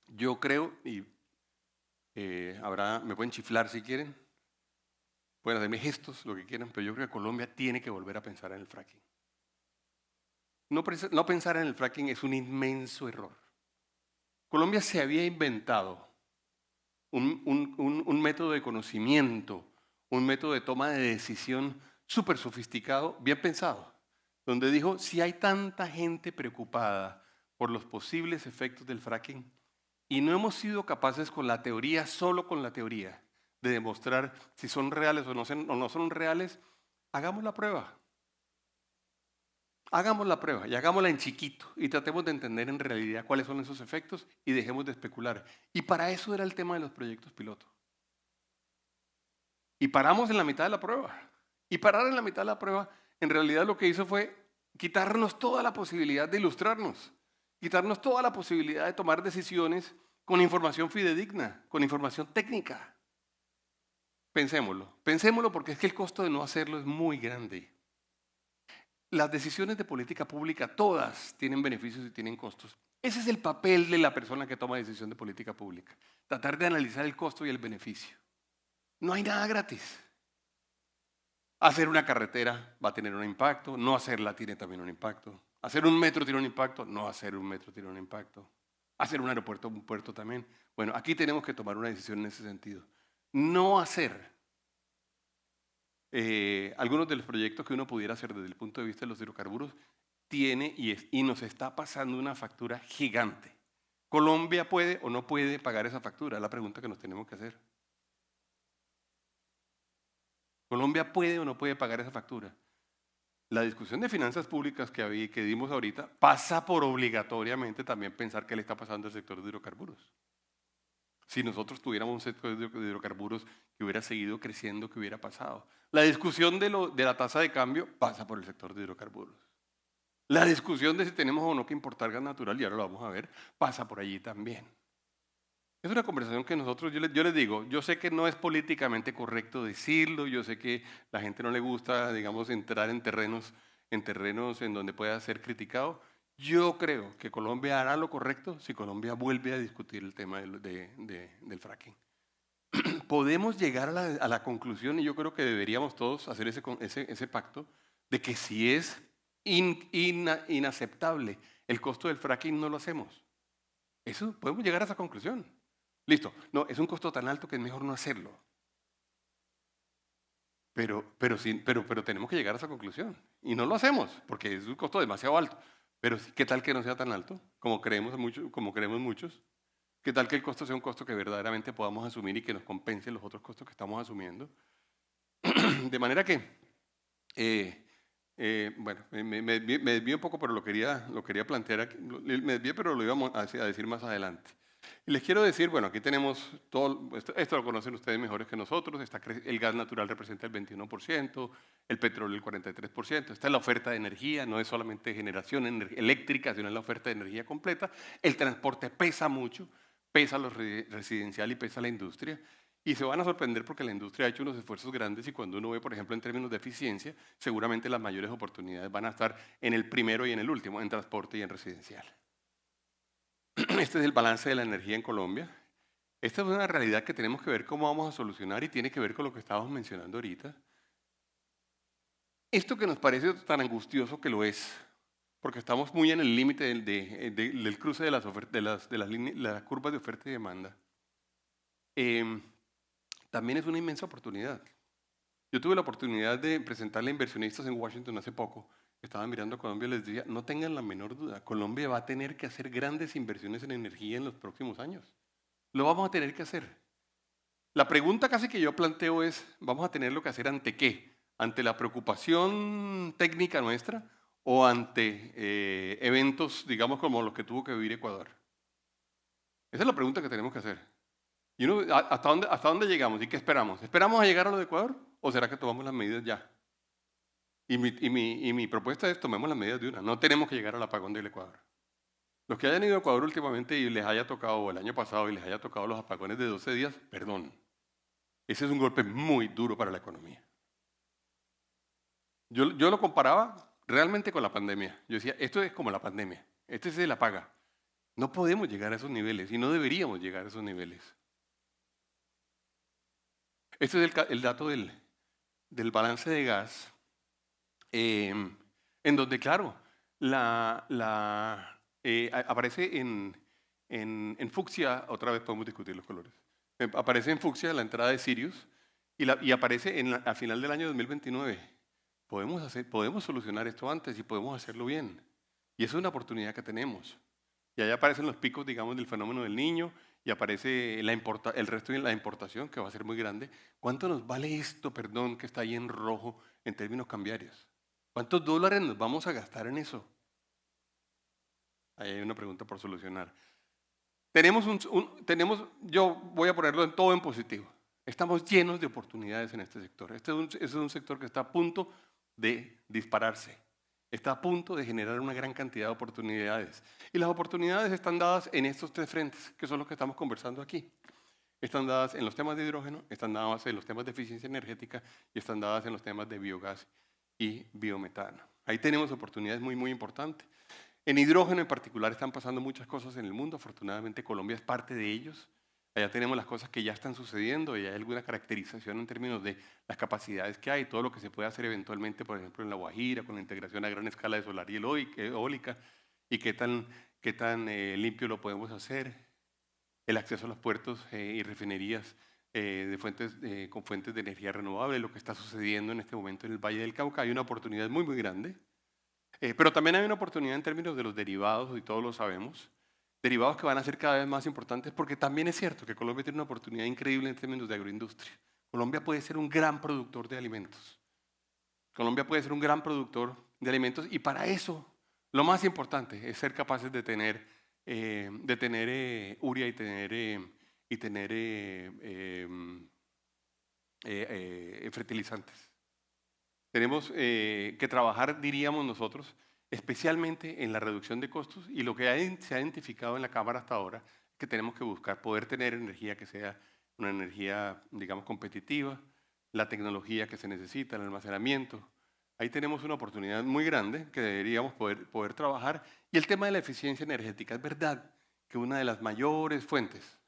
Yo creo, y me pueden chiflar si quieren, pueden hacerme gestos, lo que quieran, pero yo creo que Colombia tiene que volver a pensar en el fracking. No pensar en el fracking es un inmenso error. Colombia se había inventado un método de conocimiento, un método de toma de decisión súper sofisticado, bien pensado, donde dijo, si hay tanta gente preocupada por los posibles efectos del fracking y no hemos sido capaces con la teoría, solo con la teoría, de demostrar si son reales o no son reales, hagamos la prueba. Hagamos la prueba y hagámosla en chiquito y tratemos de entender en realidad cuáles son esos efectos y dejemos de especular. Y para eso era el tema de los proyectos piloto. Y paramos en la mitad de la prueba. Y parar en la mitad de la prueba, en realidad lo que hizo fue quitarnos toda la posibilidad de ilustrarnos, quitarnos toda la posibilidad de tomar decisiones con información fidedigna, con información técnica. Pensémoslo porque es que el costo de no hacerlo es muy grande. Las decisiones de política pública, todas tienen beneficios y tienen costos. Ese es el papel de la persona que toma decisión de política pública. Tratar de analizar el costo y el beneficio. No hay nada gratis. Hacer una carretera va a tener un impacto, no hacerla tiene también un impacto. Hacer un metro tiene un impacto, no hacer un metro tiene un impacto. Hacer un aeropuerto, un puerto también. Bueno, aquí tenemos que tomar una decisión en ese sentido. No hacer algunos de los proyectos que uno pudiera hacer desde el punto de vista de los hidrocarburos tiene y nos está pasando una factura gigante. ¿Colombia puede o no puede pagar esa factura? Es la pregunta que nos tenemos que hacer. ¿Colombia puede o no puede pagar esa factura? La discusión de finanzas públicas que dimos ahorita pasa por obligatoriamente también pensar qué le está pasando al sector de hidrocarburos. Si nosotros tuviéramos un sector de hidrocarburos que hubiera seguido creciendo, ¿qué hubiera pasado? La discusión de la tasa de cambio pasa por el sector de hidrocarburos. La discusión de si tenemos o no que importar gas natural, y ahora lo vamos a ver, pasa por allí también. Es una conversación que yo les digo, yo sé que no es políticamente correcto decirlo, yo sé que a la gente no le gusta, digamos, entrar en terrenos en donde pueda ser criticado. Yo creo que Colombia hará lo correcto si Colombia vuelve a discutir el tema del fracking. Podemos llegar a la conclusión, y yo creo que deberíamos todos hacer ese pacto, de que si es inaceptable el costo del fracking, no lo hacemos. Eso, podemos llegar a esa conclusión. Listo, no, es un costo tan alto que es mejor no hacerlo. Pero tenemos que llegar a esa conclusión. Y no lo hacemos, porque es un costo demasiado alto. Pero ¿qué tal que no sea tan alto, como creemos muchos? ¿Qué tal que el costo sea un costo que verdaderamente podamos asumir y que nos compense los otros costos que estamos asumiendo? De manera que, bueno, me desvío un poco, pero lo quería plantear aquí. Me desvío, pero lo íbamos a decir más adelante. Y les quiero decir, bueno, aquí tenemos todo, esto lo conocen ustedes mejores que nosotros, el gas natural representa el 21%, el petróleo el 43%, está la oferta de energía, no es solamente generación eléctrica, sino es la oferta de energía completa, el transporte pesa mucho, pesa lo residencial y pesa la industria, y se van a sorprender porque la industria ha hecho unos esfuerzos grandes y cuando uno ve, por ejemplo, en términos de eficiencia, seguramente las mayores oportunidades van a estar en el primero y en el último, en transporte y en residencial. Este es el balance de la energía en Colombia. Esta es una realidad que tenemos que ver cómo vamos a solucionar y tiene que ver con lo que estábamos mencionando ahorita. Esto que nos parece tan angustioso que lo es, porque estamos muy en el límite del cruce de las curvas de oferta y demanda, también es una inmensa oportunidad. Yo tuve la oportunidad de presentarle a inversionistas en Washington hace poco. Estaban mirando a Colombia y les decía, no tengan la menor duda, Colombia va a tener que hacer grandes inversiones en energía en los próximos años. Lo vamos a tener que hacer. La pregunta casi que yo planteo es, ¿vamos a tenerlo que hacer ante qué? ¿Ante la preocupación técnica nuestra o ante eventos, digamos, como los que tuvo que vivir Ecuador? Esa es la pregunta que tenemos que hacer. Y ¿hasta dónde llegamos y qué esperamos? ¿Esperamos a llegar a lo de Ecuador o será que tomamos las medidas ya? Y mi propuesta es tomemos las medidas de una. No tenemos que llegar al apagón del Ecuador. Los que hayan ido a Ecuador últimamente y les haya tocado, o el año pasado, y les haya tocado los apagones de 12 días, perdón. Ese es un golpe muy duro para la economía. Yo lo comparaba realmente con la pandemia. Yo decía, esto es como la pandemia. Este se la paga. No podemos llegar a esos niveles y no deberíamos llegar a esos niveles. Este es el dato del balance de gas, en donde, claro, aparece en fucsia, otra vez podemos discutir los colores, aparece en fucsia la entrada de Sirius y aparece al final del año 2029. Podemos solucionar esto antes y podemos hacerlo bien. Y eso es una oportunidad que tenemos. Y ahí aparecen los picos, digamos, del fenómeno del Niño y aparece el resto de la importación, que va a ser muy grande. ¿Cuánto nos vale esto, perdón, que está ahí en rojo en términos cambiarios? ¿Cuántos dólares nos vamos a gastar en eso? Ahí hay una pregunta por solucionar. Yo voy a ponerlo todo en positivo. Estamos llenos de oportunidades en este sector. Este es un sector que está a punto de dispararse. Está a punto de generar una gran cantidad de oportunidades. Y las oportunidades están dadas en estos tres frentes, que son los que estamos conversando aquí. Están dadas en los temas de hidrógeno, están dadas en los temas de eficiencia energética y están dadas en los temas de biogás y biometano. Ahí tenemos oportunidades muy, muy importantes. En hidrógeno en particular están pasando muchas cosas en el mundo. Afortunadamente Colombia es parte de ellos. Allá tenemos las cosas que ya están sucediendo y hay alguna caracterización en términos de las capacidades que hay, todo lo que se puede hacer eventualmente, por ejemplo, en La Guajira, con la integración a gran escala de solar y eólica, y qué tan limpio lo podemos hacer, el acceso a los puertos y refinerías con fuentes de energía renovable, lo que está sucediendo en este momento en el Valle del Cauca. Hay una oportunidad muy, muy grande. Pero también hay una oportunidad en términos de los derivados, y todos lo sabemos, derivados que van a ser cada vez más importantes, porque también es cierto que Colombia tiene una oportunidad increíble en términos de agroindustria. Colombia puede ser un gran productor de alimentos. Colombia puede ser un gran productor de alimentos y para eso lo más importante es ser capaces de tener urea y tener fertilizantes. Tenemos que trabajar, diríamos nosotros, especialmente en la reducción de costos y lo que se ha identificado en la Cámara hasta ahora es que tenemos que buscar poder tener energía que sea una energía, digamos, competitiva, la tecnología que se necesita, el almacenamiento. Ahí tenemos una oportunidad muy grande que deberíamos poder trabajar. Y el tema de la eficiencia energética. Es verdad que una de las mayores fuentes,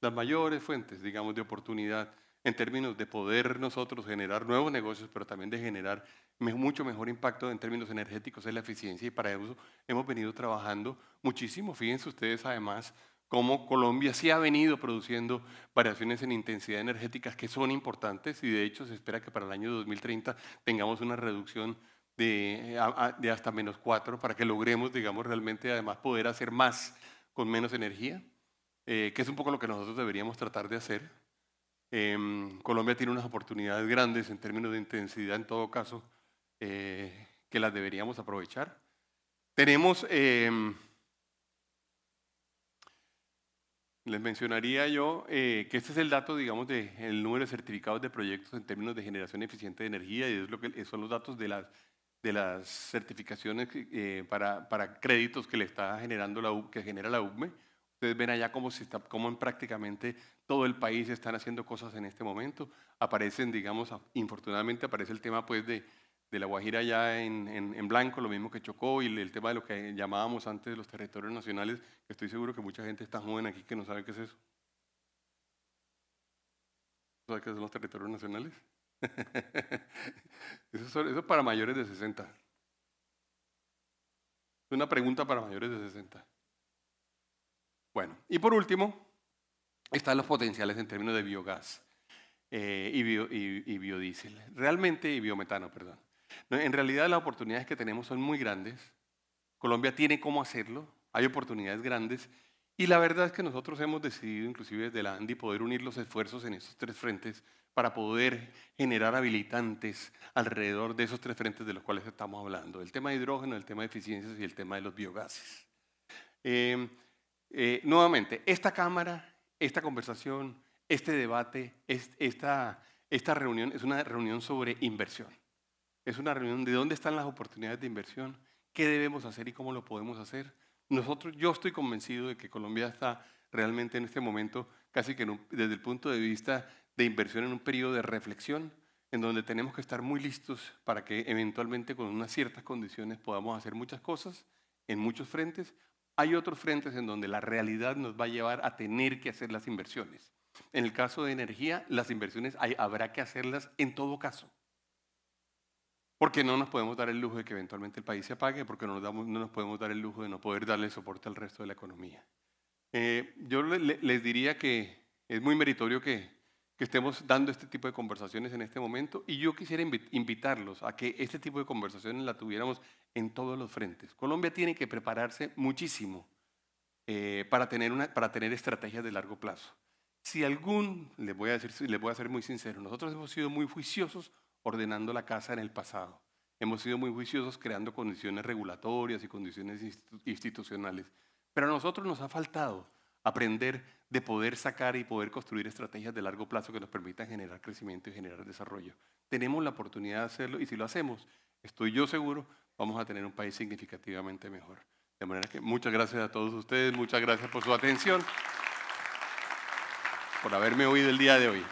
digamos, de oportunidad en términos de poder nosotros generar nuevos negocios, pero también de generar mucho mejor impacto en términos energéticos es la eficiencia y para eso hemos venido trabajando muchísimo. Fíjense ustedes además cómo Colombia sí ha venido produciendo variaciones en intensidad energéticas que son importantes y de hecho se espera que para el año 2030 tengamos una reducción de hasta -4 para que logremos, digamos, realmente además poder hacer más con menos energía. que es un poco lo que nosotros deberíamos tratar de hacer. Colombia tiene unas oportunidades grandes en términos de intensidad, en todo caso, que las deberíamos aprovechar. Tenemos, les mencionaría yo que este es el dato, digamos, del número de certificados de proyectos en términos de generación eficiente de energía, y es lo que son los datos de las certificaciones para créditos que le está generando que genera la UCME. Ustedes ven allá cómo en prácticamente todo el país están haciendo cosas en este momento. Aparecen, digamos, infortunadamente aparece el tema pues de La Guajira ya en blanco, lo mismo que Chocó, y el tema de lo que llamábamos antes los territorios nacionales, que estoy seguro que mucha gente está joven aquí que no sabe qué es eso. ¿Sabe qué son los territorios nacionales? Eso es para mayores de 60. Es una pregunta para mayores de 60. Bueno, y por último, están los potenciales en términos de biogás y biodiesel. Realmente, y biometano, perdón. No, en realidad las oportunidades que tenemos son muy grandes. Colombia tiene cómo hacerlo, hay oportunidades grandes, y la verdad es que nosotros hemos decidido, inclusive desde la ANDI, poder unir los esfuerzos en estos tres frentes para poder generar habilitantes alrededor de esos tres frentes de los cuales estamos hablando: el tema de hidrógeno, el tema de eficiencias y el tema de los biogases. Nuevamente, esta Cámara, esta conversación, este debate, esta reunión es una reunión sobre inversión. Es una reunión de dónde están las oportunidades de inversión, qué debemos hacer y cómo lo podemos hacer. Yo estoy convencido de que Colombia está realmente en este momento, casi que desde el punto de vista de inversión, en un periodo de reflexión, en donde tenemos que estar muy listos para que eventualmente con unas ciertas condiciones podamos hacer muchas cosas en muchos frentes. Hay otros frentes en donde la realidad nos va a llevar a tener que hacer las inversiones. En el caso de energía, las inversiones habrá que hacerlas en todo caso. Porque no nos podemos dar el lujo de que eventualmente el país se apague, porque no nos podemos dar el lujo de no poder darle soporte al resto de la economía. Yo les diría que es muy meritorio que estemos dando este tipo de conversaciones en este momento, y yo quisiera invitarlos a que este tipo de conversaciones la tuviéramos en todos los frentes. Colombia tiene que prepararse muchísimo para tener estrategias de largo plazo. Les voy a ser muy sincero, nosotros hemos sido muy juiciosos ordenando la casa en el pasado. Hemos sido muy juiciosos creando condiciones regulatorias y condiciones institucionales. Pero a nosotros nos ha faltado aprender de poder sacar y poder construir estrategias de largo plazo que nos permitan generar crecimiento y generar desarrollo. Tenemos la oportunidad de hacerlo, y si lo hacemos, estoy yo seguro, vamos a tener un país significativamente mejor. De manera que muchas gracias a todos ustedes, muchas gracias por su atención, por haberme oído el día de hoy.